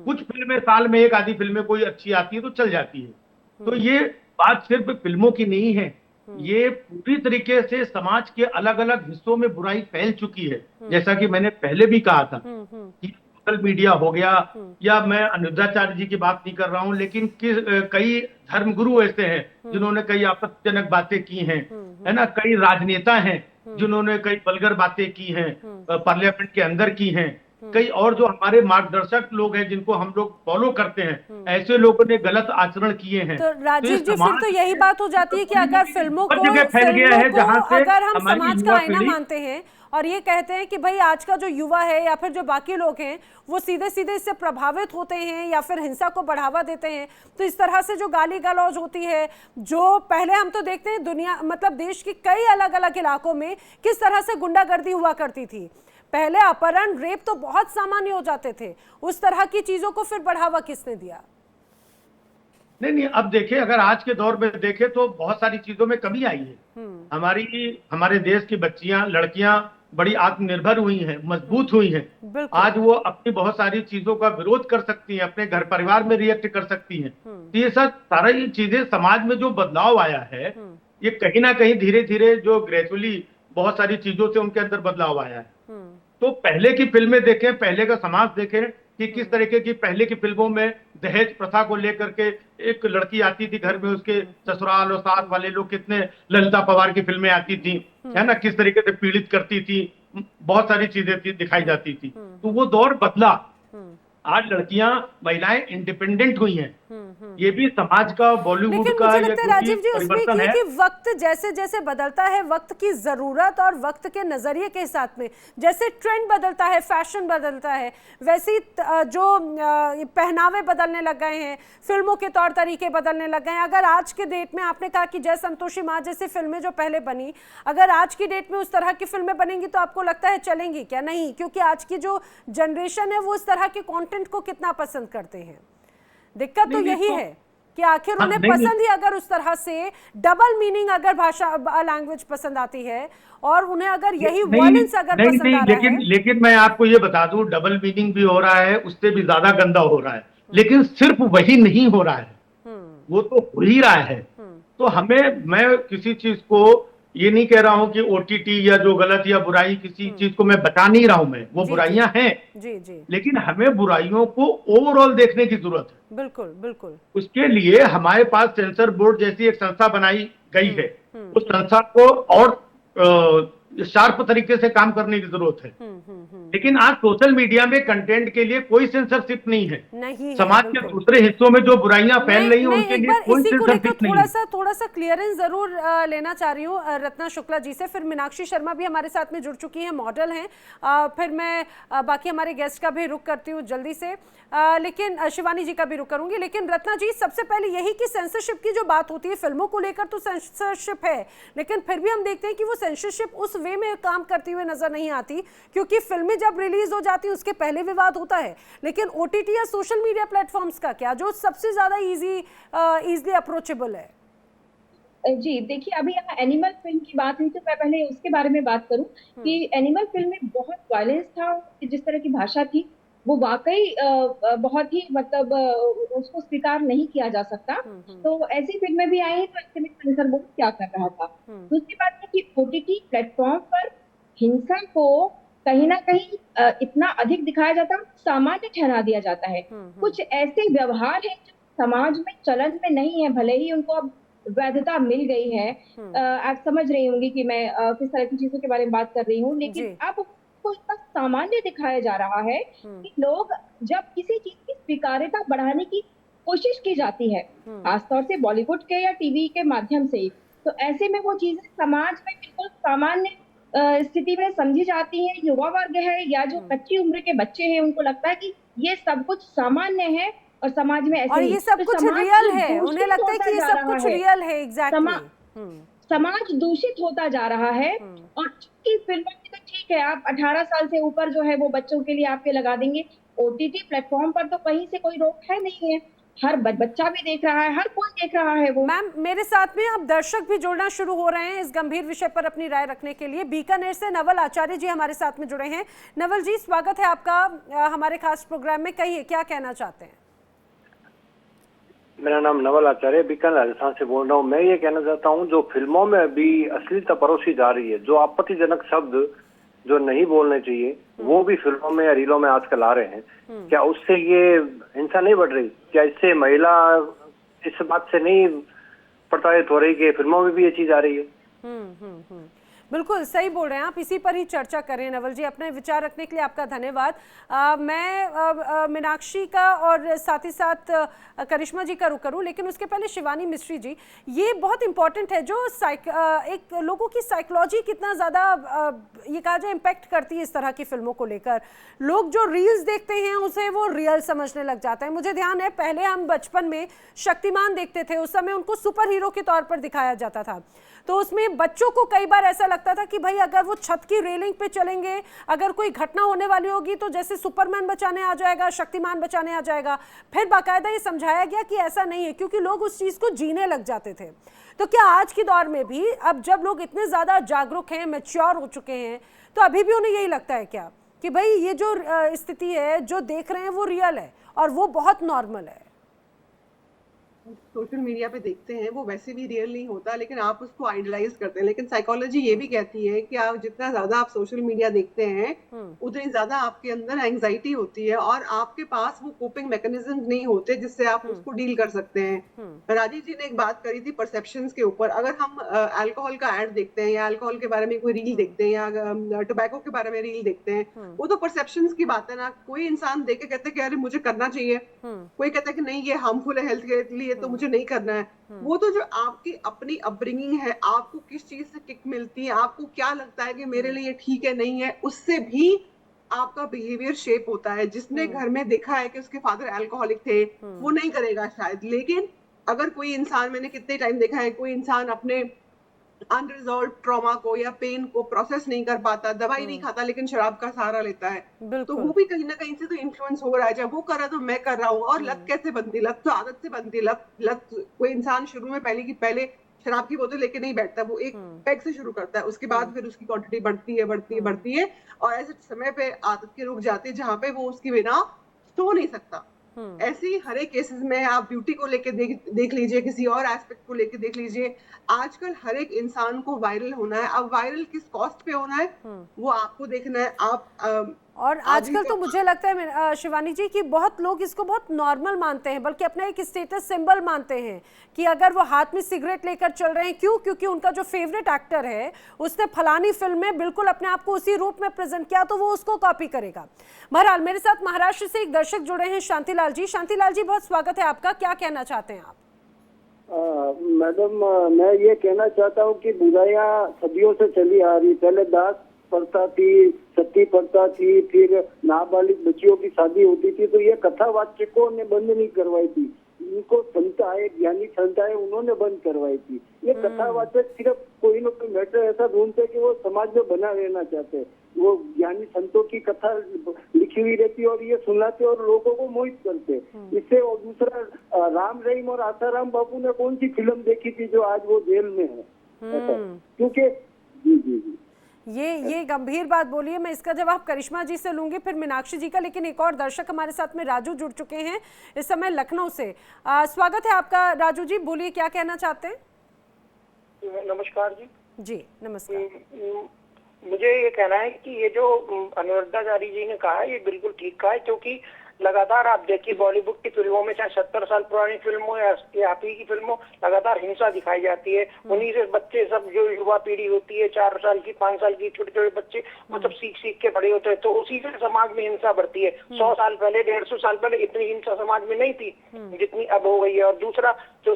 कुछ फिल्में साल में एक आधी फिल्में कोई अच्छी आती है तो चल जाती है। तो ये बात सिर्फ फिल्मों की नहीं है, ये पूरी तरीके से समाज के अलग अलग हिस्सों में बुराई फैल चुकी है। जैसा कि मैंने पहले भी कहा था कि सोशल मीडिया हो गया, या मैं अनिरुद्धाचार्य जी की बात नहीं कर रहा हूं, लेकिन कई धर्मगुरु ऐसे हैं जिन्होंने कई आपत्तिजनक बातें की हैं, है ना। कई राजनेता हैं जिन्होंने कई वल्गर बातें की हैं, पार्लियामेंट के अंदर की हैं। कई और जो हमारे मार्गदर्शक लोग हैं जिनको हम लोग फॉलो करते हैं, ऐसे लोगों ने गलत आचरण किए हैं। तो राजीव जी, फिर तो यही बात हो जाती है कि अगर फिल्मों हर जगह फैल गया है जहां से अगर हम हमारी समाज का युवा आईना पीढ़ी- मानते हैं और ये कहते हैं कि भाई आज का जो युवा है या फिर जो बाकी लोग हैं वो सीधे सीधे इससे प्रभावित होते हैं या फिर हिंसा को बढ़ावा देते हैं, तो इस तरह से जो गाली गलौज होती है, जो पहले हम तो देखते हैं दुनिया मतलब देश के कई अलग अलग इलाकों में किस तरह से गुंडागर्दी हुआ करती थी। पहले अपहरण रेप तो बहुत सामान्य हो जाते थे, उस तरह की चीजों को फिर बढ़ावा किसने दिया? नहीं, अब देखिए, अगर आज के दौर में देखें तो बहुत सारी चीजों में कमी आई है। हमारे देश की बच्चियां, लड़कियां बड़ी आत्मनिर्भर हुई हैं, मजबूत हुई हैं। आज वो अपनी बहुत सारी चीजों का विरोध कर सकती हैं, अपने घर परिवार में रिएक्ट कर सकती हैं। तो ये सब सारा ये चीजें समाज में जो बदलाव आया है, ये कहीं ना कहीं धीरे धीरे जो ग्रेजुअली बहुत सारी चीजों से उनके अंदर बदलाव आया है। तो पहले की फिल्में देखें, पहले का समाज देखें कि किस तरीके की पहले की फिल्मों में दहेज प्रथा को लेकर के एक लड़की आती थी घर में, उसके ससुराल और सास वाले लोग, कितने ललिता पवार की फिल्में आती थी, है ना, किस तरीके से पीड़ित करती थी, बहुत सारी चीजें दिखाई जाती थी। तो वो दौर बदला, आज लड़कियां, महिलाएं इंडिपेंडेंट हुई हैं। ये भी समाज का, बॉलीवुड लेकिन का मुझे लगता है राजीव जी उसमें परिवर्तन है कि वक्त जैसे जैसे बदलता है, वक्त की जरूरत और वक्त के नजरिए के साथ में जैसे ट्रेंड बदलता है, फैशन बदलता है, वैसे ही जो पहनावे बदलने लग गए हैं, फिल्मों के तौर तरीके बदलने लग गए हैं। अगर आज के डेट में आपने कहा कि जय संतोषी माँ जैसी फिल्में जो पहले बनी, अगर आज की डेट में उस तरह की फिल्में बनेंगी तो आपको लगता है चलेंगी क्या? नहीं, क्योंकि आज की जो जनरेशन है वो इस तरह के कंटेंट को कितना पसंद करते हैं। दिक्कत तो यही है कि आखिर उन्हें पसंद ही अगर उस तरह से डबल मीनिंग अगर भाषा लैंग्वेज पसंद आती है और उन्हें अगर यही वायलेंस अगर पसंद आ रहा है। लेकिन मैं आपको ये बता दूं, डबल मीनिंग भी हो रहा है, उससे भी ज्यादा गंदा हो रहा है, लेकिन सिर्फ वही नहीं हो रहा है, वो तो हो ही रहा है। तो मैं किसी चीज को ये नहीं कह रहा हूं कि ओटीटी या जो गलत या बुराई, किसी चीज को मैं बता नहीं रहा हूं, मैं वो बुराइयां हैं, लेकिन हमें बुराइयों को ओवरऑल देखने की जरूरत है। बिल्कुल बिल्कुल। उसके लिए हमारे पास सेंसर बोर्ड जैसी एक संस्था बनाई गई है, उस संस्था को और शार्प तरीके से काम करने की जरूरत है। लेकिन आज सोशल मीडिया में कंटेंट के लिए कोई सेंसरशिप नहीं है। समाज के दूसरे हिस्सों में जो बुराइयां फैल रही हैं उनके लिए कोई सेंसरशिप नहीं है। थोड़ा सा क्लियरेंस जरूर लेना चाह रही हूँ रत्ना शुक्ला जी से। फिर मीनाक्षी शर्मा भी हमारे साथ में जुड़ चुकी हैं, मॉडल हैं। फिर मैं बाकी हमारे गेस्ट का भी रुख करती हूँ जल्दी से, लेकिन शिवानी जी का भी रुख करूंगी। लेकिन रत्ना जी, सबसे पहले यही कि सेंसरशिप की जो बात होती है, फिल्मों को लेकर तो सेंसरशिप है, लेकिन फिर भी हम देखते हैं कि वो सेंसरशिप उस वे में काम करती हुए नजर नहीं आती, क्योंकि फिल्में जब रिलीज हो जाती है उसके पहले विवाद होता है। लेकिन ओटीटी या सोशल मीडिया प्लेटफॉर्म्स का क्या, जो सबसे ज्यादा इजीली अप्रोचेबल है? जी देखिए, अभी यहाँ एनिमल फिल्म की बात हुई तो मैं पहले उसके बारे में बात करूं कि एनिमल फिल्म में बहुत वायलेंस था, जिस तरह की भाषा थी वो वाकई बहुत ही मतलब उसको स्वीकार नहीं किया जा सकता। तो ऐसी फिल्में भी आई तो ऐसे में सेंसर बोर्ड क्या कर रहा था। दूसरी बात है कि ओटीटी प्लेटफॉर्म पर हिंसा को कहीं ना कहीं इतना अधिक दिखाया जाता है, सामान्य ठहरा दिया जाता है। कुछ ऐसे व्यवहार हैं जो समाज में चलन में नहीं है, भले ही उनको अब वैधता मिल गई है। आप समझ रही होंगी कि मैं किस तरह की चीजों के बारे में बात कर रही हूँ, लेकिन अब को इतना सामान्य दिखाया जा रहा है कि लोग जब किसी चीज की स्वीकार्यता बढ़ाने की कोशिश की जाती है, खासतौर से बॉलीवुड के या टीवी के माध्यम से, तो ऐसे में वो चीजें समाज में बिल्कुल सामान्य स्थिति में समझी जाती है। युवा वर्ग है या जो कच्ची उम्र के बच्चे हैं, उनको लगता है कि ये सब कुछ सामान्य है और समाज में ऐसे और ये सब कुछ रियल है, उन्हें लगता है कि ये सब कुछ रियल है। एग्जैक्टली। समाज दूषित होता जा रहा है। और की फिल्मों की तो ठीक है, आप 18 साल से ऊपर जो है वो बच्चों के लिए आपके लगा देंगे। ओटीटी प्लेटफॉर्म पर तो कहीं से कोई रोक है नहीं है, हर बच्चा भी देख रहा है, हर कोई देख रहा है वो। मैम, मेरे साथ में अब दर्शक भी जुड़ना शुरू हो रहे हैं इस गंभीर विषय पर अपनी राय रखने के लिए। बीकानेर से नवल आचार्य जी हमारे साथ में जुड़े हैं। नवल जी, स्वागत है आपका हमारे खास प्रोग्राम में। कहिए, क्या कहना चाहते हैं? मेरा नाम नवल आचार्य, बीकानेर राजस्थान से बोल रहा हूँ। मैं ये कहना चाहता हूँ, जो फिल्मों में अभी अश्लीलता परोसी जा रही है, जो आपत्तिजनक शब्द जो नहीं बोलने चाहिए वो भी फिल्मों में या रीलों में आजकल आ रहे हैं, क्या उससे ये हिंसा नहीं बढ़ रही? क्या इससे महिला इस बात से नहीं प्रताड़ित हो रही कि फिल्मों में भी ये चीज आ रही है? बिल्कुल सही बोल रहे हैं आप। इसी पर ही चर्चा करें। नवल जी, अपने विचार रखने के लिए आपका धन्यवाद। मैं मीनाक्षी का और साथ ही साथ करिश्मा जी का रुख करूं, लेकिन उसके पहले शिवानी मिश्री जी, ये बहुत इंपॉर्टेंट है जो एक लोगों की साइकोलॉजी कितना ज़्यादा ये कहा जाए इम्पैक्ट करती है इस तरह की फिल्मों को लेकर। लोग जो रील्स देखते हैं उसे वो रियल समझने लग जाता है। मुझे ध्यान है, पहले हम बचपन में शक्तिमान देखते थे, उस समय उनको सुपर हीरो के तौर पर दिखाया जाता था, तो उसमें बच्चों को कई बार ऐसा लगता था कि भाई अगर वो छत की रेलिंग पे चलेंगे, अगर कोई घटना होने वाली होगी तो जैसे सुपरमैन बचाने आ जाएगा, शक्तिमान बचाने आ जाएगा। फिर बाकायदा ये समझाया गया कि ऐसा नहीं है, क्योंकि लोग उस चीज़ को जीने लग जाते थे। तो क्या आज के दौर में भी, अब जब लोग इतने ज़्यादा जागरूक हैं, मैच्योर हो चुके हैं, तो अभी भी उन्हें यही लगता है क्या कि भाई ये जो स्थिति है, जो देख रहे हैं वो रियल है और वो बहुत नॉर्मल है? सोशल मीडिया पे देखते हैं वो वैसे भी रियल नहीं होता, लेकिन आप उसको आइडलाइज करते हैं। लेकिन साइकोलॉजी ये भी कहती है कि आप जितना ज्यादा आप सोशल मीडिया देखते हैं उतनी ज्यादा आपके अंदर एंजाइटी होती है और आपके पास वो कोपिंग मैकेनिज्म नहीं होते जिससे आप उसको डील कर सकते हैं। राजीव जी ने एक बात करी थी परसेप्शंस के ऊपर। अगर हम अल्कोहल का एड देखते हैं या अल्कोहल के बारे में कोई रील देखते हैं या टोबैको के बारे में रील देखते हैं, वो तो परसेप्शंस की बात है ना। कोई इंसान देख के कहता है कि अरे मुझे करना चाहिए, कोई कहता है कि नहीं ये हार्मफुल है हेल्थ के लिए तो मुझे नहीं करना है। वो तो जो आपकी अपनी अपब्रिंगिंग है, आपको किस चीज से किक मिलती है, आपको क्या लगता है कि मेरे लिए ठीक है नहीं है, उससे भी आपका बिहेवियर शेप होता है। जिसने घर में देखा है कि उसके फादर अल्कोहलिक थे, वो नहीं करेगा शायद। लेकिन अगर कोई इंसान, मैंने कितने टाइम देखा है, कोई इंसान अपने अनरिजॉल्व ट्रॉमा को या पेन को प्रोसेस नहीं कर पाता, दवाई नहीं खाता लेकिन शराब का सहारा लेता है, तो वो भी कहीं ना कहीं से तो इन्फ्लुएंस हो रहा है। जब वो कर रहा है तो मैं कर रहा हूँ। और लत कैसे बनती? लत तो आदत से बनती है। लत कोई इंसान शुरू में पहले शराब की बोतल लेके नहीं बैठता, वो एक पैग से शुरू करता है, उसके बाद फिर उसकी क्वांटिटी बढ़ती है और ऐसे समय पे आदत के रुक जाते हैं जहाँ पे वो उसकी बिना सो नहीं सकता। ऐसे ही हर एक केसेस में आप ब्यूटी को लेके देख लीजिए, किसी और एस्पेक्ट को लेके देख लीजिए। आजकल हर एक इंसान को वायरल होना है। अब वायरल किस कॉस्ट पे होना है वो आपको देखना है। आप और आजकल तो मुझे लगता है शिवानी जी कि बहुत लोग इसको बहुत नॉर्मल मानते हैं, बल्कि अपना एक स्टेटस सिंबल मानते हैं कि अगर वो हाथ में सिगरेट लेकर चल रहे हैं, क्यों? क्योंकि उनका जो फेवरेट एक्टर है उसने फलानी फिल्म में बिल्कुल अपने आप को उसी रूप में प्रेजेंट किया, तो वो उसको कॉपी करेगा। बहरहाल, मेरे साथ महाराष्ट्र से एक दर्शक जुड़े हैं, शांतिलाल जी। शांतिलाल जी, बहुत स्वागत है आपका। क्या कहना चाहते हैं आप? मैडम, मैं ये कहना चाहता हूँ कि बुराइयां सदियों से चली आ रही। पहले दास प्रथा थी, सती प्रथा थी, फिर नाबालिग बच्चियों की शादी होती थी, तो ये कथावाचकों ने बंद नहीं करवाई थी। इनको संत आए, ज्ञानी संत आए, उन्होंने बंद करवाई थी। ये कथावाचक सिर्फ कोई ना कोई मैटर ऐसा ढूंढते कि वो समाज में बना रहना चाहते। वो ज्ञानी संतों की कथा लिखी हुई रहती और ये सुनाते और लोगों को मोहित करते। इससे और दूसरा, राम रहीम और आसाराम बापू ने कौन सी फिल्म देखी थी जो आज वो जेल में है? क्योंकि जी ये गंभीर बात बोलिए। मैं इसका जवाब करिश्मा जी से लूंगी, फिर मीनाक्षी जी का, लेकिन एक और दर्शक हमारे साथ में राजू जुड़ चुके हैं इस समय लखनऊ से। स्वागत है आपका राजू जी, बोलिए क्या कहना चाहते हैं? नमस्कार जी। जी नमस्कार। मुझे ये कहना है कि ये जो अनुरुद्धाचार्य जी ने कहा है ये बिल्कुल ठीक कहा है, क्योंकि लगातार आप देखिए बॉलीवुड की फिल्मों में, चाहे 70 साल पुरानी फिल्म हो या आप ही की फिल्म हो, लगातार हिंसा दिखाई जाती है। उन्हीं से बच्चे सब, जो युवा पीढ़ी होती है, 4 साल की, 5 साल की, छोटे छोटे बच्चे, वो सब सीख के बड़े होते हैं, तो उसी से समाज में हिंसा बढ़ती है। 100 साल पहले, 150 साल पहले इतनी हिंसा समाज में नहीं थी जितनी अब हो गई है। और दूसरा, जो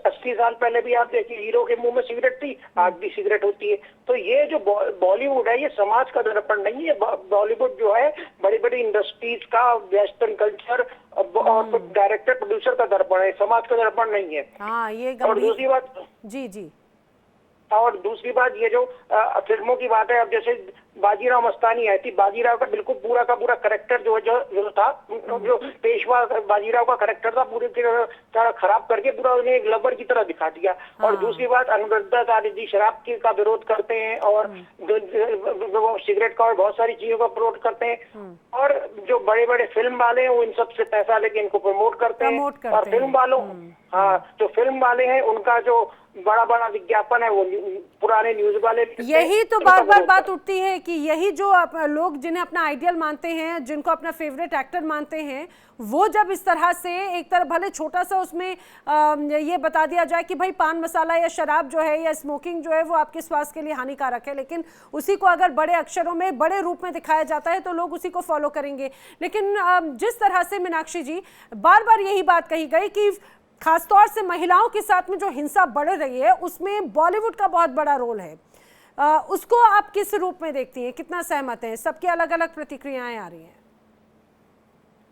80 साल पहले भी आप देखिए हीरो के मुंह में सिगरेट थी, आज भी सिगरेट होती है। तो ये जो बॉलीवुड है ये समाज का दर्पण नहीं है। बॉलीवुड जो है बड़ी बड़ी इंडस्ट्रीज का, वेस्टर्न कल्चर और डायरेक्टर प्रोड्यूसर का दर्पण है, समाज का दर्पण नहीं है। हाँ, ये और दूसरी बात, जी और दूसरी बात ये जो फिल्मों की बात है, अब जैसे बाजीराव मस्तानी आई थी, बाजीराव का बिल्कुल पूरा का पूरा करेक्टर जो था, जो पेशवा बाजीराव का करेक्टर था, पूरी तरह खराब करके पूरा उन्हें एक लबर की तरह दिखा दिया। और दूसरी बात, अनुरुद्धाचार्य जी शराब का विरोध करते हैं और वो सिगरेट का और बहुत सारी चीजों का विरोध करते हैं, और जो बड़े बड़े फिल्म वाले हैं वो इन सबसे पैसा लेके इनको प्रमोट करते हैं। और फिल्म वालों, हाँ, जो फिल्म वाले हैं उनका जो बड़ा बड़ा विज्ञापन है वो पुराने न्यूज वाले, यही तो बार बार बात उठती है कि यही जो लोग जिन्हें अपना आइडियल मानते हैं, जिनको अपना फेवरेट एक्टर मानते हैं, वो जब इस तरह से एक तरह भले छोटा सा उसमें ये बता दिया जाए कि भाई पान मसाला या शराब जो है या स्मोकिंग जो है वो आपके स्वास्थ्य के लिए हानिकारक है, लेकिन उसी को अगर बड़े अक्षरों में बड़े रूप में दिखाया जाता है तो लोग उसी को फॉलो करेंगे। लेकिन जिस तरह से मीनाक्षी जी बार बार यही बात कही गई कि खासतौर से महिलाओं के साथ में जो हिंसा बढ़ रही है उसमें बॉलीवुड का बहुत बड़ा रोल है, उसको आप किस रूप में देखती हैं, कितना सहमत हैं? सबकी अलग अलग प्रतिक्रियाएं आ रही हैं।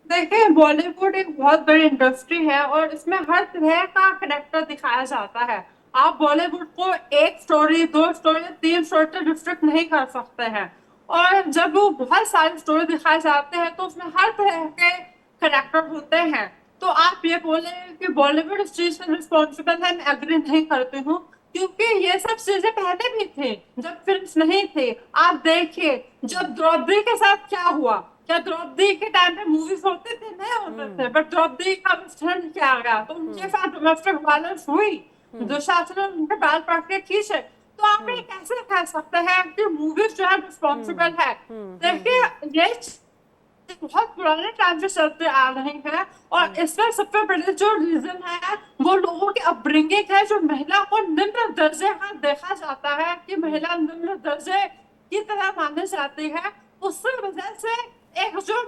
देखिए, बॉलीवुड एक बहुत बड़ी इंडस्ट्री है और इसमें हर तरह का करेक्टर दिखाया जाता है। आप बॉलीवुड को एक स्टोरी, 2 स्टोरी, 3 स्टोरी तक रिस्ट्रिक्ट नहीं कर सकते हैं, और जब वो बहुत सारी स्टोरी दिखाए जाते हैं तो उसमें हर तरह के करेक्टर होते हैं। तो आप ये बोले कि बॉलीवुड इस चीज से रिस्पॉन्सिबल है, मैं एग्री नहीं करती हूँ, क्योंकि ये सब चीजें पहले भी थे जब फिल्म्स नहीं थे। आप देखिए जब द्रौपदी के साथ क्या हुआ, क्या द्रौपदी के टाइम पे मूवीज होते थे? नहीं होते थे, बट द्रौपदी का विस्तार किया गया तो उनके साथ डोमेस्टिक वायलेंस हुई, दुशासन उनके बाल पकड़ के खींचे। तो आप ये कैसे कह सकते हैं कि मूवीज जो है रिस्पॉन्सिबल है? देखिए, ये बहुत पुराने टाइम से चलते आ रही है, और इसमें सबसे बड़े जो रीजन है वो लोगों की अपब्रिंगिंग है, जो महिला को निम्न दर्जे का देखा जाता है कि महिला निम्न दर्जे की तरह मानी जाती है। उसकी वजह से एक जो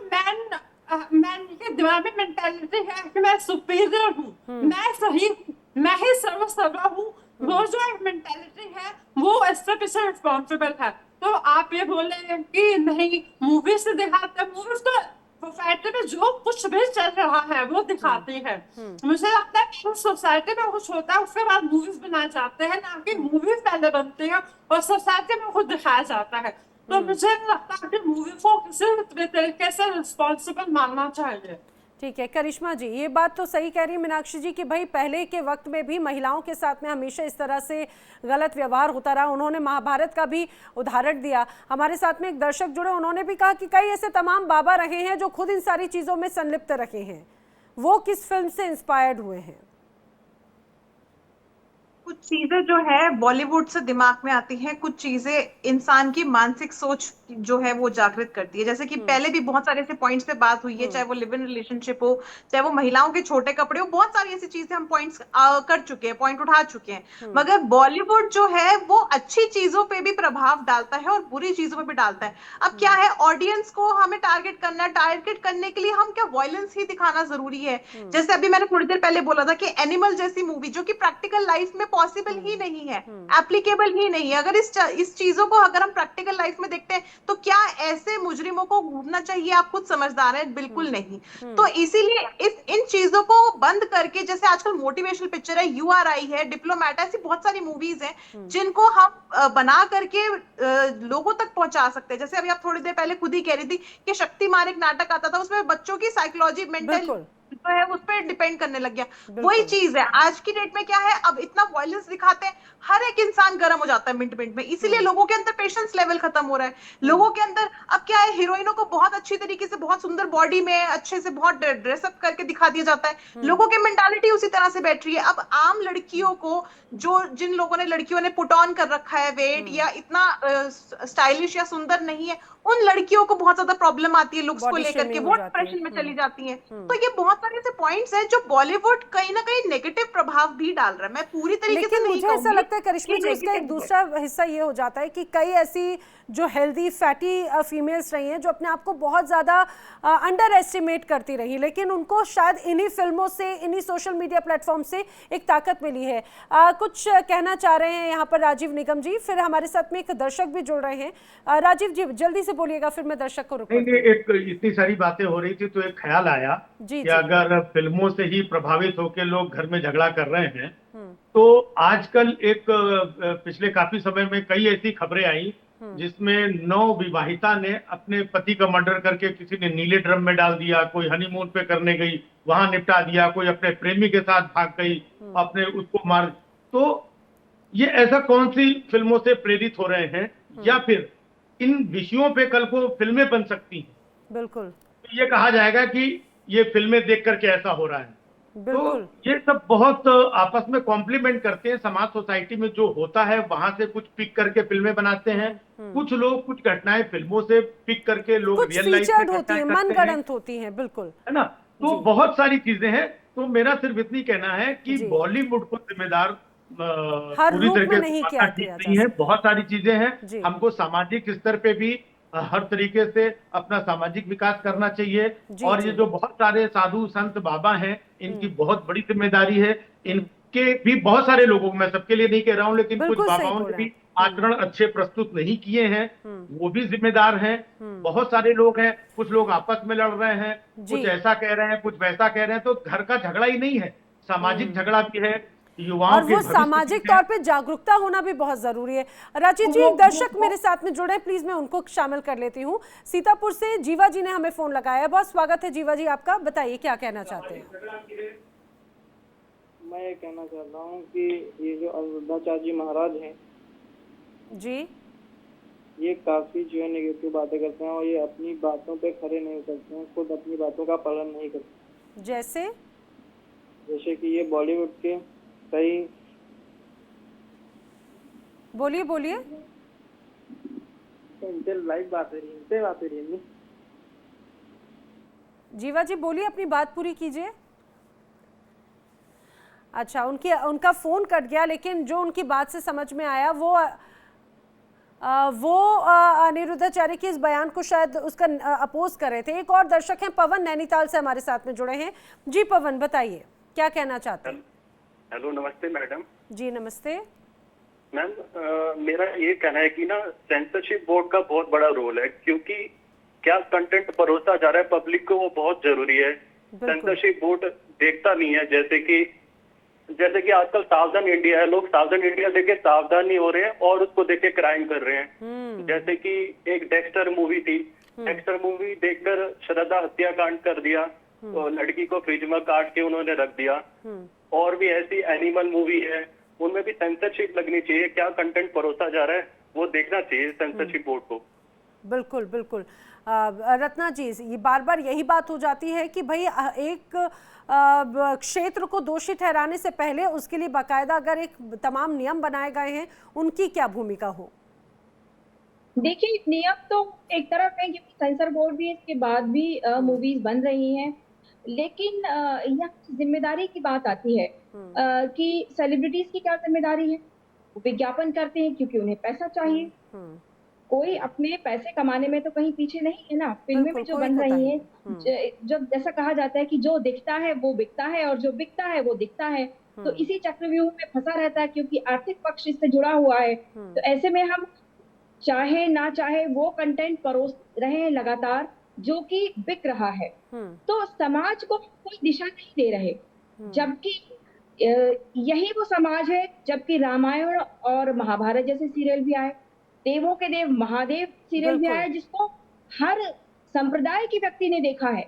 मैन के दिमाग में मेंटालिटी है कि मैं सुपीरियर हूँ, मैं सही हूँ, मैं ही सर्वसर्वा हूँ, वो जो एक मेंटालिटी है वो इससे पीछे रिस्पॉन्सिबल है। तो आप ये बोले कि नहीं, मूवी से दिखाते, मूवीज तो सोसाइटी में जो कुछ भी चल रहा है वो दिखाती है। मुझे लगता है कि सोसाइटी में कुछ होता है उसके बाद मूवीज बनाए जाते हैं, ना कि मूवीज पहले बनती है और सोसाइटी में कुछ दिखाया जाता है। तो मुझे लगता है कि मूवी को किसी तरीके से रिस्पॉन्सिबल मानना चाहिए। ठीक है करिश्मा जी, ये बात तो सही कह रही है मीनाक्षी जी कि भाई पहले के वक्त में भी महिलाओं के साथ में हमेशा इस तरह से गलत व्यवहार होता रहा। उन्होंने महाभारत का भी उदाहरण दिया। हमारे साथ में एक दर्शक जुड़े, उन्होंने भी कहा कि कई ऐसे तमाम बाबा रहे हैं जो खुद इन सारी चीज़ों में संलिप्त रहे हैं, वो किस फिल्म से इंस्पायर्ड हुए हैं? कुछ चीजें जो है बॉलीवुड से दिमाग में आती हैं, कुछ चीजें इंसान की मानसिक सोच जो है वो जागृत करती है। जैसे कि पहले भी बहुत सारे ऐसे पॉइंट्स पे बात हुई है, चाहे वो लिव इन रिलेशनशिप हो, चाहे वो महिलाओं के छोटे कपड़े हो, बहुत सारी ऐसी चीजें हम पॉइंट्स कर चुके हैं, पॉइंट उठा चुके हैं। मगर बॉलीवुड जो है वो अच्छी चीजों पे भी प्रभाव डालता है और बुरी चीजों पे भी डालता है। अब क्या है, ऑडियंस को हमें टारगेट करना है, टारगेट करने के लिए हम क्या वायलेंस ही दिखाना जरूरी है? जैसे अभी मैंने थोड़ी देर पहले बोला था कि एनिमल जैसी मूवी जो कि प्रैक्टिकल लाइफ में पॉसिबल ही नहीं है, एप्लीकेबल ही नहीं है। अगर इस चीजों को अगर हम प्रैक्टिकल लाइफ में देखते हैं तो क्या ऐसे मुजरिमों को घूरना चाहिए? आप खुद समझदार हैं, बिल्कुल नहीं। तो इसीलिए इन चीजों को बंद करके, जैसे आजकल मोटिवेशनल पिक्चर है, UR आई है, डिप्लोमेट, ऐसी बहुत सारी मूवीज हैं जिनको हम बना करके लोगों तक पहुंचा सकते हैं। जैसे अभी आप थोड़ी देर पहले खुद ही कह रही थी कि शक्तिमान एक नाटक आता था, उसमें बच्चों की साइकोलॉजी, मेंटल जो है उस पर डिपेंड करने लग गया। वही चीज है आज की डेट में, क्या है, अब इतना वायलेंस दिखाते हैं, हर एक इंसान गर्म हो जाता है मिनट मिनट में। इसीलिए लोगों के अंदर पेशेंस लेवल खत्म हो रहा है। लोगों के अंदर अब क्या है, हीरोइनों को बहुत अच्छी तरीके से, बहुत सुंदर बॉडी में अच्छे से बहुत ड्रेसअप करके दिखा दिया जाता है। लोगों की मेंटालिटी उसी तरह से बैठ रही है। अब आम लड़कियों को, जिन लोगों ने, लड़कियों ने पुट ऑन कर रखा है वेट, या इतना स्टाइलिश या सुंदर नहीं है, उन लड़कियों को बहुत ज्यादा प्रॉब्लम आती है लुक्स को लेकर के, वो डिप्रेशन में चली जाती हैं। तो ये बहुत सारे ऐसे पॉइंट्स हैं जो बॉलीवुड कहीं ना कहीं नेगेटिव प्रभाव भी डाल रहा है। मैं पूरी तरीके से नहीं मुझे ऐसा लगता है करिश्मा जी, इसका एक दूसरा हिस्सा ये हो जाता है कि कई ऐसी जो हेल्दी फैटी फीमेल्स रही हैं जो अपने आप को बहुत ज़्यादा अंडर एस्टिमेट करती रही, लेकिन उनको शायद इन्हीं फिल्मों से, इन्हीं सोशल मीडिया प्लेटफॉर्म से एक ताकत मिली है। कुछ कहना चाह रहे हैं यहाँ पर राजीव निगम जी, फिर हमारे साथ में एक दर्शक भी जुड़ रहे हैं। राजीव जी जल्दी से बोलिएगा, फिर मैं दर्शक को रुकूंगी। एक इतनी सारी बातें हो रही थी तो एक ख्याल आया कि अगर अगर फिल्मों से ही प्रभावित होकर लोग घर में झगड़ा कर रहे हैं, तो आजकल एक पिछले काफी समय में कई ऐसी खबरें आई जिसमें 9 विवाहिता ने अपने पति का मर्डर करके, किसी ने नीले ड्रम में डाल दिया, कोई हनीमून पे करने गई वहां निपटा दिया, कोई अपने प्रेमी के साथ भाग गई, अपने उसको मार। तो ये ऐसा कौन सी फिल्मों से प्रेरित हो रहे हैं, या फिर इन विषयों पे कल को फिल्में बन सकती हैं? बिल्कुल। तो ये कहा जाएगा कि ये फिल्में देख करके ऐसा हो रहा है। बिल्कुल। तो ये सब बहुत आपस में कॉम्प्लीमेंट करते हैं। समाज सोसाइटी में जो होता है वहां से कुछ पिक करके फिल्में बनाते हैं। कुछ लोग कुछ घटनाएं फिल्मों से पिक करके लोग कुछ रियल लाइफ फीचर्ड में होती है, घटनाएं करते हैं, मनगढ़ंत होती हैं, बिल्कुल, है ना। तो बहुत सारी चीजें हैं। तो मेरा सिर्फ इतनी कहना है कि जी। बॉलीवुड को जिम्मेदार हर पूरी रूप में तरीके से नहीं मानना किया ठीक जा नहीं है। सकता। बहुत सारी चीजें हैं। जी। हमको सामाजिक स्तर पे भी हर तरीके से अपना सामाजिक विकास करना चाहिए। जी, और जी। ये जो बहुत सारे साधु संत बाबा हैं, इनकी बहुत बड़ी जिम्मेदारी है। इनके भी बहुत सारे लोगों, मैं सबके लिए नहीं कह रहा हूं, लेकिन कुछ बिल्कुल सही बाबाओं बोल ने रहे भी आचरण अच्छे प्रस्तुत नहीं किए हैं, वो भी जिम्मेदार हैं। बहुत सारे लोग हैं, कुछ लोग आपस में लड़ रहे हैं, जी। कुछ ऐसा कह रहे हैं, कुछ वैसा कह रहे हैं। तो घर का झगड़ा ही नहीं है, सामाजिक झगड़ा भी है, युवाओं और के वो भविष्य सामाजिक की है। तौर पे जागरूकता होना भी बहुत जरूरी है। राजीव जी, एक दर्शक मेरे साथ में जुड़े हैं, प्लीज मैं उनको शामिल कर लेती हूँ। सीतापुर से जीवा जी ने हमें फोन लगाया है। बहुत स्वागत है जीवा जी आपका, बताइए क्या कहना चाहते हैं। मैं ये कहना चाहता हूँ कि ये जो अनिरुद्धाचार्य जी महाराज हैं जी, ये काफी जो है नेगेटिव बातें करते हैं और ये अपनी बातों पे खरे नहीं उतरते हैं, खुद अपनी बातों का पालन नहीं करते। जैसे कि ये बॉलीवुड के कई, बोलिए बोलिए। इनसे लाइव बात हो रही है। जीवा जी बोलिए, अपनी बात पूरी कीजिए। अच्छा, उनका फोन कट गया, लेकिन जो उनकी बात से समझ में आया वो अनिरुद्धाचार्य के इस बयान को शायद उसका अपोज कर रहे थे। एक और दर्शक हैं पवन, नैनीताल से हमारे साथ में जुड़े हैं। जी पवन, बताइए क्या कहना चाहते हैं। हेलो, नमस्ते मैडम। जी नमस्ते मैम, मेरा ये कहना है कि ना सेंसरशिप बोर्ड का बहुत बड़ा रोल है, क्योंकि क्या कंटेंट परोसा जा रहा है पब्लिक को वो बहुत जरूरी है। सेंसरशिप बोर्ड देखता नहीं है। जैसे कि आजकल सावधान इंडिया है, लोग सावधान इंडिया देख के सावधान नहीं हो रहे हैं और उसको देख के क्राइम कर रहे हैं। जैसे कि एक डेक्स्टर मूवी थी, डेक्स्टर मूवी देखकर श्रद्धा हत्याकांड कर दिया, तो लड़की को फ्रिज में काट के उन्होंने रख दिया। और भी ऐसी एनिमल मूवी है, उनमें भी सेंसरशिप लगनी चाहिए। क्या कंटेंट परोसा जा रहा है वो देखना चाहिए सेंसरशिप बोर्ड को। बिल्कुल बिल्कुल। रत्ना जी, ये बार बार यही बात हो जाती है कि भाई एक क्षेत्र को दोषी ठहराने से पहले उसके लिए बाकायदा अगर एक तमाम नियम बनाए गए हैं, उनकी क्या भूमिका हो। देखिए, नियम तो एक तरफ है क्योंकि सेंसर बोर्ड भी, इसके बाद भी मूवीज बन रही हैं, लेकिन यहाँ जिम्मेदारी की बात आती है कि सेलिब्रिटीज की क्या जिम्मेदारी है। वो विज्ञापन करते हैं क्योंकि उन्हें पैसा चाहिए। कोई अपने पैसे कमाने में तो कहीं पीछे नहीं है ना। फिल्में भी जो बन रही हैं, जब जैसा कहा जाता है कि जो दिखता है वो बिकता है और जो बिकता है वो दिखता है, तो इसी चक्रव्यूह में फंसा रहता है क्योंकि आर्थिक पक्ष इससे जुड़ा हुआ है। तो ऐसे में हम चाहे ना चाहे वो कंटेंट परोस रहे हैं लगातार, जो कि बिक रहा है। तो समाज को कोई दिशा नहीं दे रहे, जबकि यही वो समाज है जबकि रामायण और महाभारत जैसे सीरियल भी आए, देवों के देव महादेव सीरियल भी आया, जिसको हर संप्रदाय की व्यक्ति ने देखा है,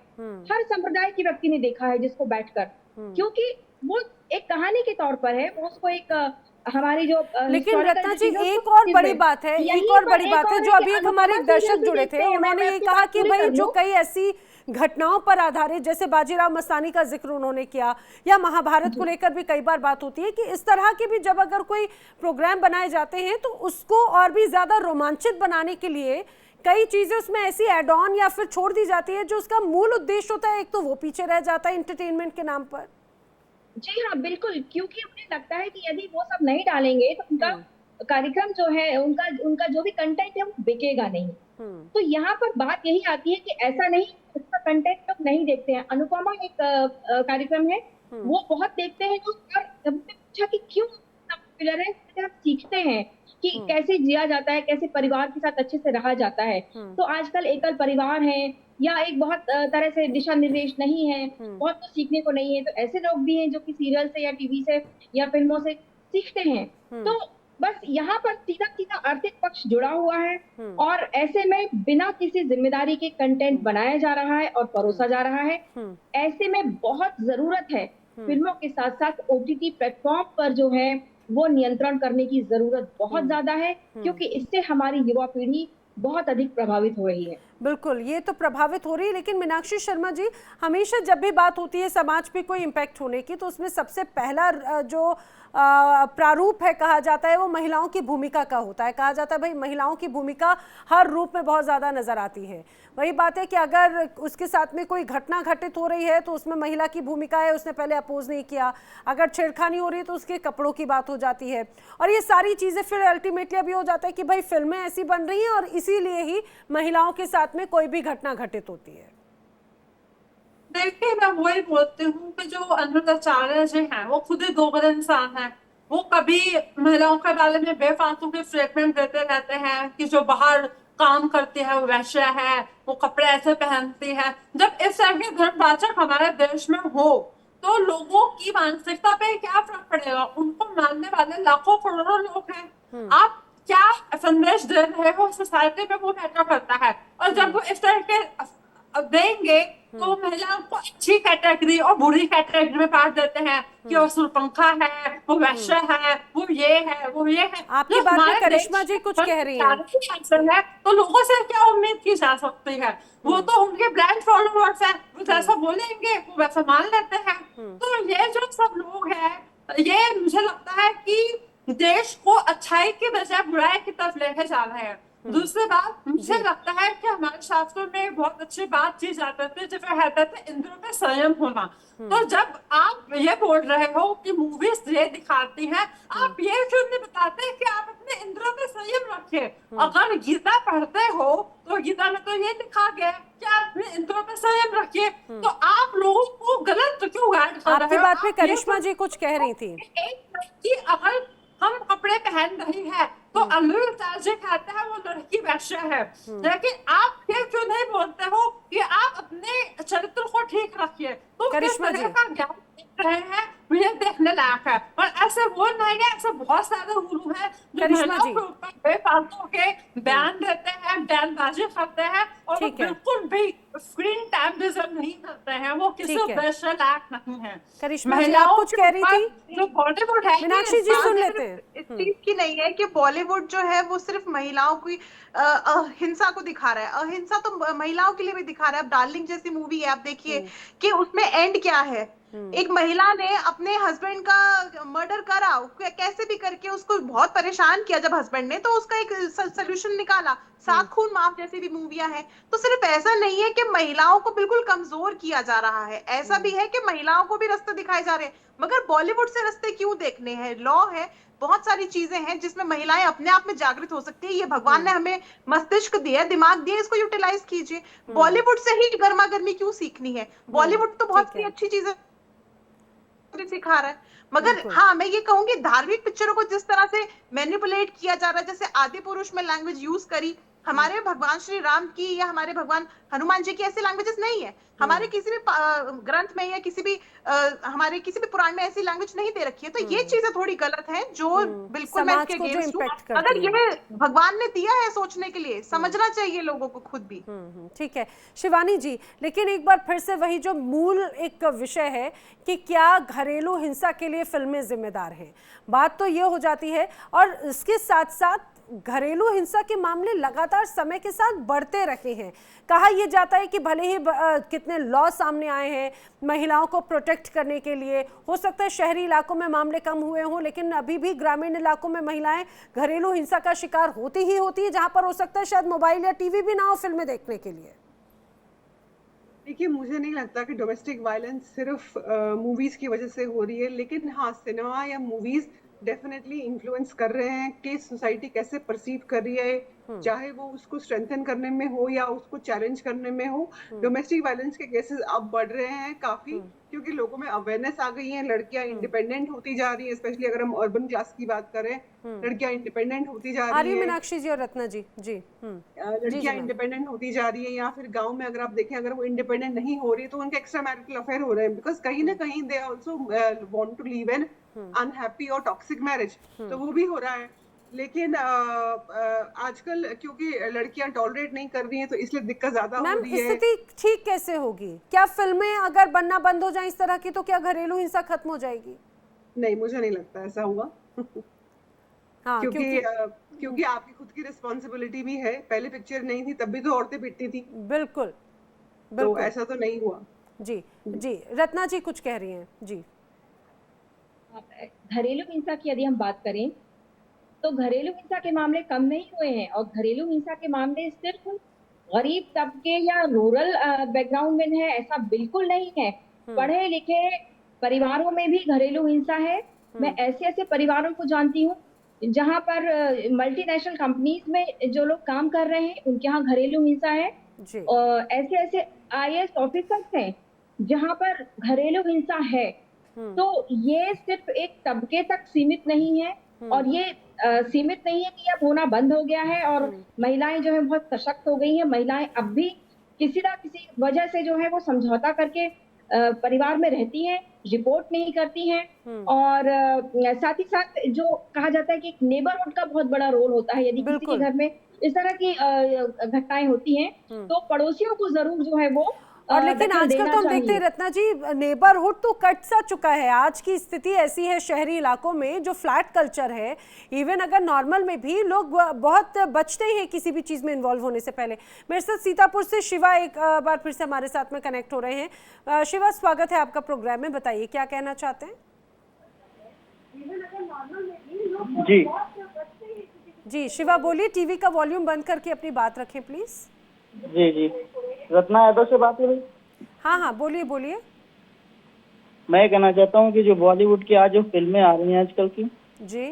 हर संप्रदाय की व्यक्ति ने देखा है जिसको बैठकर, क्योंकि वो एक कहानी के तौर पर है, वो उसको एक हमारी जो लेकिन रत्ना जी, एक और बड़ी बात है, एक और बड़ी बात है जो अभी एक हमारे एक दर्शक जुड़े थे, उन्होंने ये कहा कि भाई जो कई ऐसी घटनाओं पर आधारित, जैसे बाजीराव मस्तानी का जिक्र उन्होंने किया, या महाभारत को लेकर भी कई बार बात होती है कि इस तरह के भी जब अगर कोई प्रोग्राम बनाए जाते हैं तो उसको और भी ज्यादा रोमांचित बनाने के लिए कई चीजें उसमें ऐसी एड ऑन या फिर छोड़ दी जाती है जो उसका मूल उद्देश्य होता है, एक तो वो पीछे रह जाता है एंटरटेनमेंट के नाम पर। जी हाँ, बिल्कुल, क्योंकि उन्हें लगता है कि यदि वो सब नहीं डालेंगे तो उनका कार्यक्रम जो है, उनका जो भी कंटेंट है वो बिकेगा नहीं। तो यहाँ पर बात यही आती है कि ऐसा नहीं, उसका कंटेंट लोग नहीं देखते हैं। अनुपमा एक कार्यक्रम है, वो बहुत देखते हैं लोग, और जब पूछा कि क्यों पॉपुलर है, हम सीखते हैं कि कैसे जिया जाता है, कैसे परिवार के साथ अच्छे से रहा जाता है। तो आजकल एकल परिवार है या एक बहुत तरह से दिशा निर्देश नहीं है, बहुत कुछ सीखने को नहीं है, तो ऐसे लोग भी हैं जो कि सीरियल से या टीवी से या फिल्मों से सीखते हैं। तो बस यहाँ पर सीधा सीधा आर्थिक पक्ष जुड़ा हुआ है और ऐसे में बिना किसी जिम्मेदारी के कंटेंट बनाया जा रहा है और परोसा जा रहा है। ऐसे में बहुत जरूरत है फिल्मों के साथ साथ OTT प्लेटफॉर्म पर जो है वो नियंत्रण करने की जरूरत बहुत ज्यादा है, क्योंकि इससे हमारी युवा पीढ़ी बहुत अधिक प्रभावित हो रही है। बिल्कुल, ये तो प्रभावित हो रही है, लेकिन मीनाक्षी शर्मा जी, हमेशा जब भी बात होती है समाज पे कोई इम्पैक्ट होने की, तो उसमें सबसे पहला जो प्रारूप है कहा जाता है वो महिलाओं की भूमिका का होता है। कहा जाता है भाई महिलाओं की भूमिका हर रूप में बहुत ज़्यादा नज़र आती है। वही बात है कि अगर उसके साथ में कोई घटना घटित हो रही है तो उसमें महिला की भूमिका है, उसने पहले अपोज नहीं किया। अगर छेड़खानी हो रही है तो उसके कपड़ों की बात हो जाती है, और ये सारी चीज़ें फिर अल्टीमेटली अभी हो जाता है कि भाई फिल्में ऐसी बन रही हैं और इसीलिए ही महिलाओं के साथ में कोई भी घटना घटित होती है। देखिए, मैं वही बोलती हूँ कि जो अनिरुद्धाचार्य जी हैं वो खुद ही दोगले इंसान हैं। वो कभी महिलाओं के बारे में बेफालतू के स्टेटमेंट देते रहते हैं कि जो बाहर काम करती है वो वैश्य है, वो कपड़े ऐसे पहनती है। जब इस तरह के धर्मवाचक हमारे देश में हो तो लोगों की मानसिकता पे क्या फर्क पड़ेगा? उनको मानने वाले लाखों करोड़ों लोग हैं। आप क्या संदेश दे रहे हो सोसाइटी में, वो मैटर करता है। और जब वो इस तरह के देंगे तो महिलाओं को अच्छी कैटेगरी और बुरी कैटेगरी में बांट देते हैं कि वो सुरपंखा है, वो वैश्य है, वो ये है, वो ये है। आपकी बात में करिश्मा जी कुछ कह रही है तो लोगों से क्या उम्मीद की जा सकती है? वो तो उनके ब्रांड फॉलोअर्स हैं, वो जैसा बोलेंगे वो वैसा मान लेते हैं। तो ये जो सब लोग हैं, ये मुझे लगता है कि देश को अच्छाई की बजाय बुराई की तरफ लेके जा रहे हैं। दूसरी बात, मुझे लगता है कि हमारे शास्त्रों में बहुत अच्छी बात की जाती थी, जब कहते थे इंद्रियों में संयम होना। तो जब आप ये बोल रहे हो कि मूवीज ये दिखाती हैं, आप ये क्यों नहीं बताते कि आप अपने इंद्रियों में संयम रखिए? अगर गीता पढ़ते हो तो गीता में तो ये लिखा गया कि आप अपने इंद्रियों में संयम रखिए। तो आप लोगों को गलत क्यों गाइड कर रहे हो? आपकी बात में करिश्मा जी कुछ कह रही थी कि अगर हम कपड़े पहन रही है तो अनिरुद्धाचार्य कहते हैं वो लड़की वैश्य है, लेकिन आप ये क्यों नहीं बोलते हो कि आप अपने चरित्र को ठीक रखिए? तो करिश्मा जी ज्ञान देख रहे हैं, ये देखने लायक है। और ऐसे वो नहीं है, ऐसे बहुत सारे गुरु हैं जो महिलाओं के ऊपर बेफालतू के बयान देते हैं, बयानबाजी करते हैं और वो बिल्कुल भी स्क्रीन टाइम डिजर्व नहीं करते हैं। वो किसी वैश्य लायक नहीं है। करिश्मा जी आप कुछ कह रही थी? जो बॉलीवुड है, मीनाक्षी जी सुन लेते हैं। इस चीज की नहीं है कि बॉलीवुड जो है वो सिर्फ महिलाओं की हिंसा को दिखा रहा है। अहिंसा तो महिलाओं के लिए भी दिखा रहा है। अब डार्लिंग जैसी मूवी है, आप देखिए कि उसमें एंड क्या है। एक महिला ने अपने हस्बैंड का मर्डर करा, कैसे भी करके उसको बहुत परेशान किया जब हस्बैंड ने, तो उसका एक सोल्यूशन निकाला। सात खून माफ जैसी भी मूवियां हैं। तो सिर्फ ऐसा नहीं है कि महिलाओं को बिल्कुल कमजोर किया जा रहा है, ऐसा भी है कि महिलाओं को भी रास्ते दिखाए जा रहे हैं। मगर बॉलीवुड से रास्ते क्यों देखने हैं? लॉ है, बहुत सारी चीजें हैं जिसमें महिलाएं अपने आप में जागृत हो सकती है। ये भगवान ने हमें मस्तिष्क दिया, दिमाग दिया, इसको यूटिलाइज कीजिए। बॉलीवुड से ही गर्मा गर्मी क्यों सीखनी है? बॉलीवुड तो बहुत सी अच्छी चीजें सिखा रहा है। मगर हाँ, मैं ये कहूंगी धार्मिक पिक्चरों को जिस तरह से मैनिपुलेट किया जा रहा है, जैसे आदि पुरुष में लैंग्वेज यूज करी, हमारे भगवान श्री राम की या हमारे भगवान हनुमान जी की ऐसी लैंग्वेजेस नहीं है। हमारे किसी भी ग्रंथ में या किसी भी हमारे किसी भी पुराण में ऐसी लैंग्वेज नहीं दे रखी है। तो ये चीजें थोड़ी गलत हैं, जो बिल्कुल मैं इसके अगेंस्ट हूं। अगर ये भगवान ने दिया है सोचने के लिए, समझना चाहिए लोगों को खुद भी। ठीक है शिवानी जी, लेकिन एक बार फिर से वही जो मूल एक विषय है कि क्या घरेलू हिंसा के लिए फिल्में जिम्मेदार हैं? बात तो ये हो जाती है, और इसके साथ साथ घरेलू हिंसा के मामले लगातार समय के साथ बढ़ते रहे हैं। कहा यह जाता है कि भले ही कितने लॉ सामने आए हैं महिलाओं को प्रोटेक्ट करने के लिए, हो सकता है शहरी इलाकों में मामले कम हुए हों, लेकिन अभी भी ग्रामीण इलाकों में महिलाएं घरेलू हिंसा का शिकार होती ही होती है, जहां पर हो सकता है शायद मोबाइल या टीवी भी ना हो फिल्में देखने के लिए। देखिए, मुझे नहीं लगता कि डोमेस्टिक वायलेंस सिर्फ मूवीज की वजह से हो रही है, लेकिन हाँ, सिनेमा या मूवीज डेफिनेटली इन्फ्लुएंस कर रहे हैं कि सोसाइटी कैसे परसीव कर रही है चाहे वो उसको स्ट्रेंथन करने में हो या उसको चैलेंज करने में हो। डोमेस्टिक वायलेंस के केसेस अब बढ़ रहे हैं काफी, क्योंकि लोगों में अवेयरनेस आ गई है, लड़कियां इंडिपेंडेंट होती जा रही हैं, स्पेशली अगर हम अर्बन क्लास की बात करें, लड़कियां इंडिपेंडेंट होती जा रही हैं। मीनाक्षी जी और रत्ना जी, जी लड़कियां इंडिपेंडेंट होती जा रही है, या फिर गांव में अगर आप देखें, अगर वो इंडिपेंडेंट नहीं हो रही तो उनके एक्स्ट्रा मैरिटल अफेयर हो रहे हैं, बिकॉज कहीं ना कहीं they also want to leave an unhappy और टॉक्सिक मैरिज, तो वो भी हो रहा है। लेकिन आजकल क्योंकि लड़कियां टॉलरेट नहीं कर रही हैं तो इसलिए दिक्कत ज्यादा हो रही है। स्थिति ठीक कैसे होगी? क्या फिल्में अगर बनना बंद हो जाए इस तरह की, तो क्या घरेलू हिंसा खत्म हो जाएगी? नहीं, मुझे नहीं लगता ऐसा होगा। हाँ, क्योंकि आपकी खुद की रिस्पॉन्सिबिलिटी भी है। पहले पिक्चर नहीं थी तब भी तो औरतें पिटती थी। बिल्कुल, तो ऐसा तो नहीं हुआ। जी जी, रत्ना जी कुछ कह रही हैं। जी, घरेलू हिंसा की यदि हम बात करें तो घरेलू हिंसा के मामले कम नहीं हुए हैं, और घरेलू हिंसा के मामले सिर्फ गरीब तबके या रूरल बैकग्राउंड में है ऐसा बिल्कुल नहीं है। पढ़े लिखे परिवारों में भी घरेलू हिंसा है। मैं ऐसे ऐसे परिवारों को जानती हूँ जहाँ पर मल्टीनेशनल कंपनीज में जो लोग काम कर रहे हैं उनके यहाँ घरेलू हिंसा है, और ऐसे ऐसे IAS ऑफिसर्स हैं जहाँ पर घरेलू हिंसा है। तो ये सिर्फ एक तबके तक सीमित नहीं है, और ये सीमित नहीं है कि अब होना बंद हो गया है और महिलाएं जो है बहुत सशक्त हो गई हैं। महिलाएं अब भी किसी ना किसी वजह से जो है वो समझौता करके परिवार में रहती हैं, रिपोर्ट नहीं करती हैं, और साथ ही साथ जो कहा जाता है कि नेबरहुड का बहुत बड़ा रोल होता है। यदि किसी के घर में इस तरह की घटनाएं होती हैं तो पड़ोसियों को जरूर जो है वो और लेकिन आजकल तो हम देखते हैं रत्ना जी, नेबरहुड तो कट सा चुका है। आज की स्थिति ऐसी है शहरी इलाकों में, जो फ्लैट कल्चर है, इवन अगर नॉर्मल में भी लोग बहुत बचते ही हैं किसी भी चीज़ में इन्वॉल्व होने से पहले। मेरे साथ सीतापुर से शिवा एक बार फिर से हमारे साथ में कनेक्ट हो रहे हैं। शिवा, स्वागत है आपका प्रोग्राम में, बताइए क्या कहना चाहते हैं? जी जी शिवा बोलिए, टीवी का वॉल्यूम बंद करके अपनी बात रखें प्लीज। जी जी, रत्ना यादव से बात हो रही? हाँ हाँ, बोलिए बोलिए। मैं कहना चाहता हूँ कि जो बॉलीवुड की आज जो फिल्में आ रही हैं आजकल की, जी,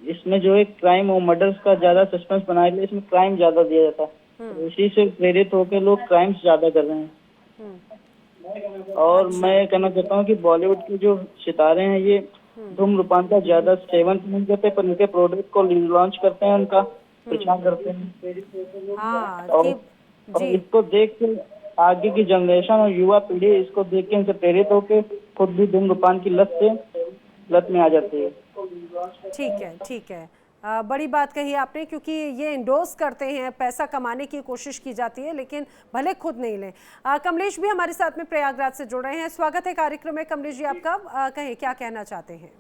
इसमें जो एक क्राइम और मर्डर्स का ज्यादा सस्पेंस बनाया गया, इसमें क्राइम ज्यादा दिया जाता है, तो इसी से प्रेरित होकर लोग क्राइम्स ज्यादा कर रहे हैं। और मैं कहना चाहता हूँ कि बॉलीवुड के जो सितारे हैं ये धूम्रपान का ज्यादा सेवन नहीं करते, पर उनके प्रोडक्ट को लॉन्च करते हैं, उनका प्रचार करते हैं। और इसको देख के आगे की जनरेशन और युवा पीढ़ी इसको देख के इनसे प्रेरित होकर खुद भी धूम्रपान की लत में आ जाती है। ठीक है, ठीक है, बड़ी बात कही आपने, क्योंकि ये इंडोर्स करते हैं, पैसा कमाने की कोशिश की जाती है, लेकिन भले खुद नहीं लें। कमलेश भी हमारे साथ में प्रयागराज से जुड़ रहे हैं। स्वागत है कार्यक्रम में कमलेश जी आपका। कहें क्या कहना चाहते हैं?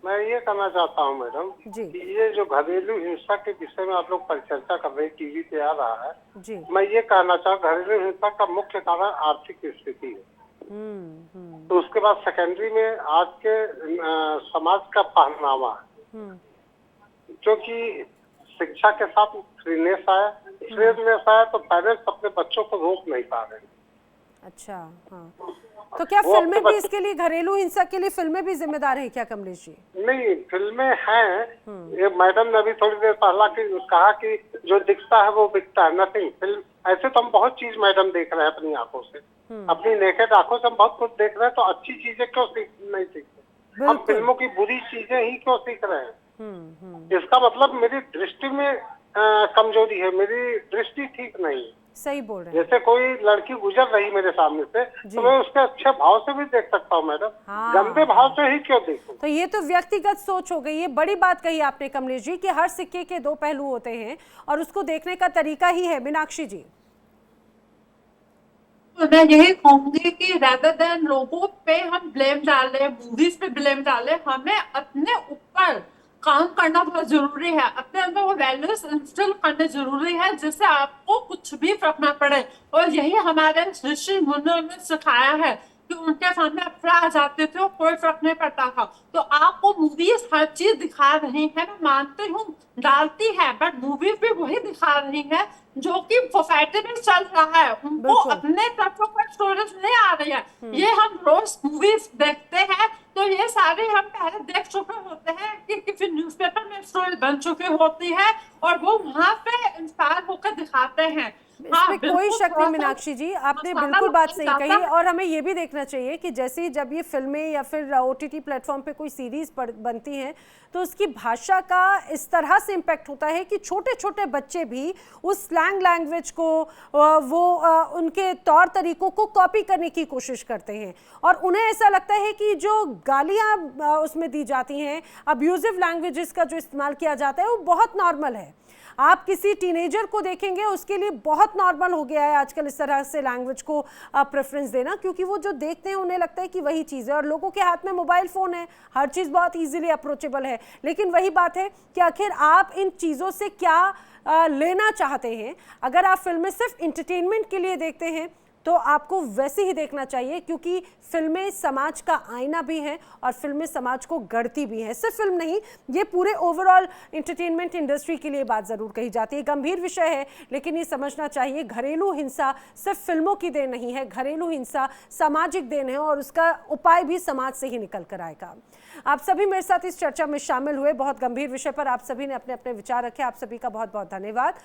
मैं ये कहना चाहता हूँ मैडम जी, ये जो घरेलू हिंसा के विषय में आप लोग परिचर्चा कर रहे हैं, टीवी पे आ रहा है जी, मैं ये कहना चाहूँ घरेलू हिंसा का मुख्य कारण आर्थिक स्थिति है। तो उसके बाद सेकेंडरी में आज के समाज का पहनावा है, क्योंकि शिक्षा के साथ फ्रीनेस आया, फ्रीनेस आया तो पेरेंट्स अपने बच्चों को रोक नहीं पा रहे। अच्छा, हाँ, तो क्या फिल्में भी इसके लिए, घरेलू हिंसा के लिए फिल्में भी जिम्मेदार हैं क्या कमलेश जी? नहीं, फिल्में हैं। ये मैडम ने अभी थोड़ी देर पहला कहा कि जो दिखता है वो बिकता है, नथिंग। फिल्म ऐसे तो हम बहुत चीज मैडम देख रहे हैं अपनी आंखों से, अपनी नेकेड आंखों से हम बहुत कुछ देख रहे हैं, तो अच्छी चीजें क्यों नहीं सीखते हम? फिल्मों की बुरी चीजें ही क्यों सीख रहे हैं? इसका मतलब मेरी दृष्टि में कमजोरी है, मेरी दृष्टि ठीक नहीं। सही बोल रहे हैं। जैसे कोई लड़की गुजर रही मेरे सामने से तो मैं उसके अच्छे भाव से भी देख सकता हूँ मैडम, गंदे भाव से ही क्यों देखूं? तो ये तो व्यक्तिगत सोच हो गई। ये बड़ी बात कही आपने कमलेश जी कि हर सिक्के के दो पहलू होते हैं और उसको देखने का तरीका ही है। मीनाक्षी जी, तो मैं यही कहूंगी कि rather than लोगों पे हम ब्लेम डालें, मूवीज पे ब्लेम डालें, हमें अपने ऊपर काम करना बहुत जरूरी है। अपने अंदर वो वैल्यूज इंस्टॉल करने जरूरी है जिससे आपको कुछ भी फर्क ना पड़े। और यही हमारे ऋषि मुनियों ने सिखाया है कि उनके सामने अफरा आ जाते थे और कोई फर्क नहीं पड़ता था। तो आपको मूवीज हर चीज दिखा रही है, मैं मानती हूँ डालती है, बट मूवीज भी वही दिखा रही है जो कि सोसाइटी में चल रहा है। उनको अपने तत्वों पर स्टोरीज नहीं आ रही है। ये हम रोज मूवीज देखते हैं, तो ये सारे हम पहले देख चुके होते हैं कि किसी न्यूज़पेपर में स्टोरी बन चुकी होती है और वो वहाँ पे इंस्पायर होकर दिखाते हैं। इसमें कोई शक नहीं मीनाक्षी जी, आपने बिल्कुल बात सही कही। और हमें ये भी देखना चाहिए कि जैसे ही जब ये फिल्में या फिर OTT प्लेटफॉर्म पे कोई सीरीज बनती हैं तो उसकी भाषा का इस तरह से इम्पैक्ट होता है कि छोटे छोटे बच्चे भी उस स्लैंग लैंग्वेज को उनके तौर तरीकों को कॉपी करने की कोशिश करते हैं और उन्हें ऐसा लगता है कि जो गालियाँ उसमें दी जाती हैं, अब्यूजिव लैंग्वेजेस का जो इस्तेमाल किया जाता है वो बहुत नॉर्मल है। आप किसी टीनेजर को देखेंगे उसके लिए बहुत नॉर्मल हो गया है आजकल इस तरह से लैंग्वेज को प्रेफरेंस देना, क्योंकि वो जो देखते हैं उन्हें लगता है कि वही चीज़ है और लोगों के हाथ में मोबाइल फ़ोन है, हर चीज़ बहुत इजीली अप्रोचेबल है। लेकिन वही बात है कि आखिर आप इन चीज़ों से क्या लेना चाहते हैं। अगर आप फिल्में सिर्फ इंटरटेनमेंट के लिए देखते हैं तो आपको वैसे ही देखना चाहिए, क्योंकि फिल्में समाज का आईना भी हैं और फिल्में समाज को गढ़ती भी हैं। सिर्फ फिल्म नहीं, ये पूरे ओवरऑल इंटरटेनमेंट इंडस्ट्री के लिए बात ज़रूर कही जाती है। गंभीर विषय है, लेकिन ये समझना चाहिए घरेलू हिंसा सिर्फ फिल्मों की देन नहीं है, घरेलू हिंसा सामाजिक देन है और उसका उपाय भी समाज से ही निकल कर आएगा। आप सभी मेरे साथ इस चर्चा में शामिल हुए, बहुत गंभीर विषय पर आप सभी ने अपने अपने विचार रखे, आप सभी का बहुत बहुत धन्यवाद।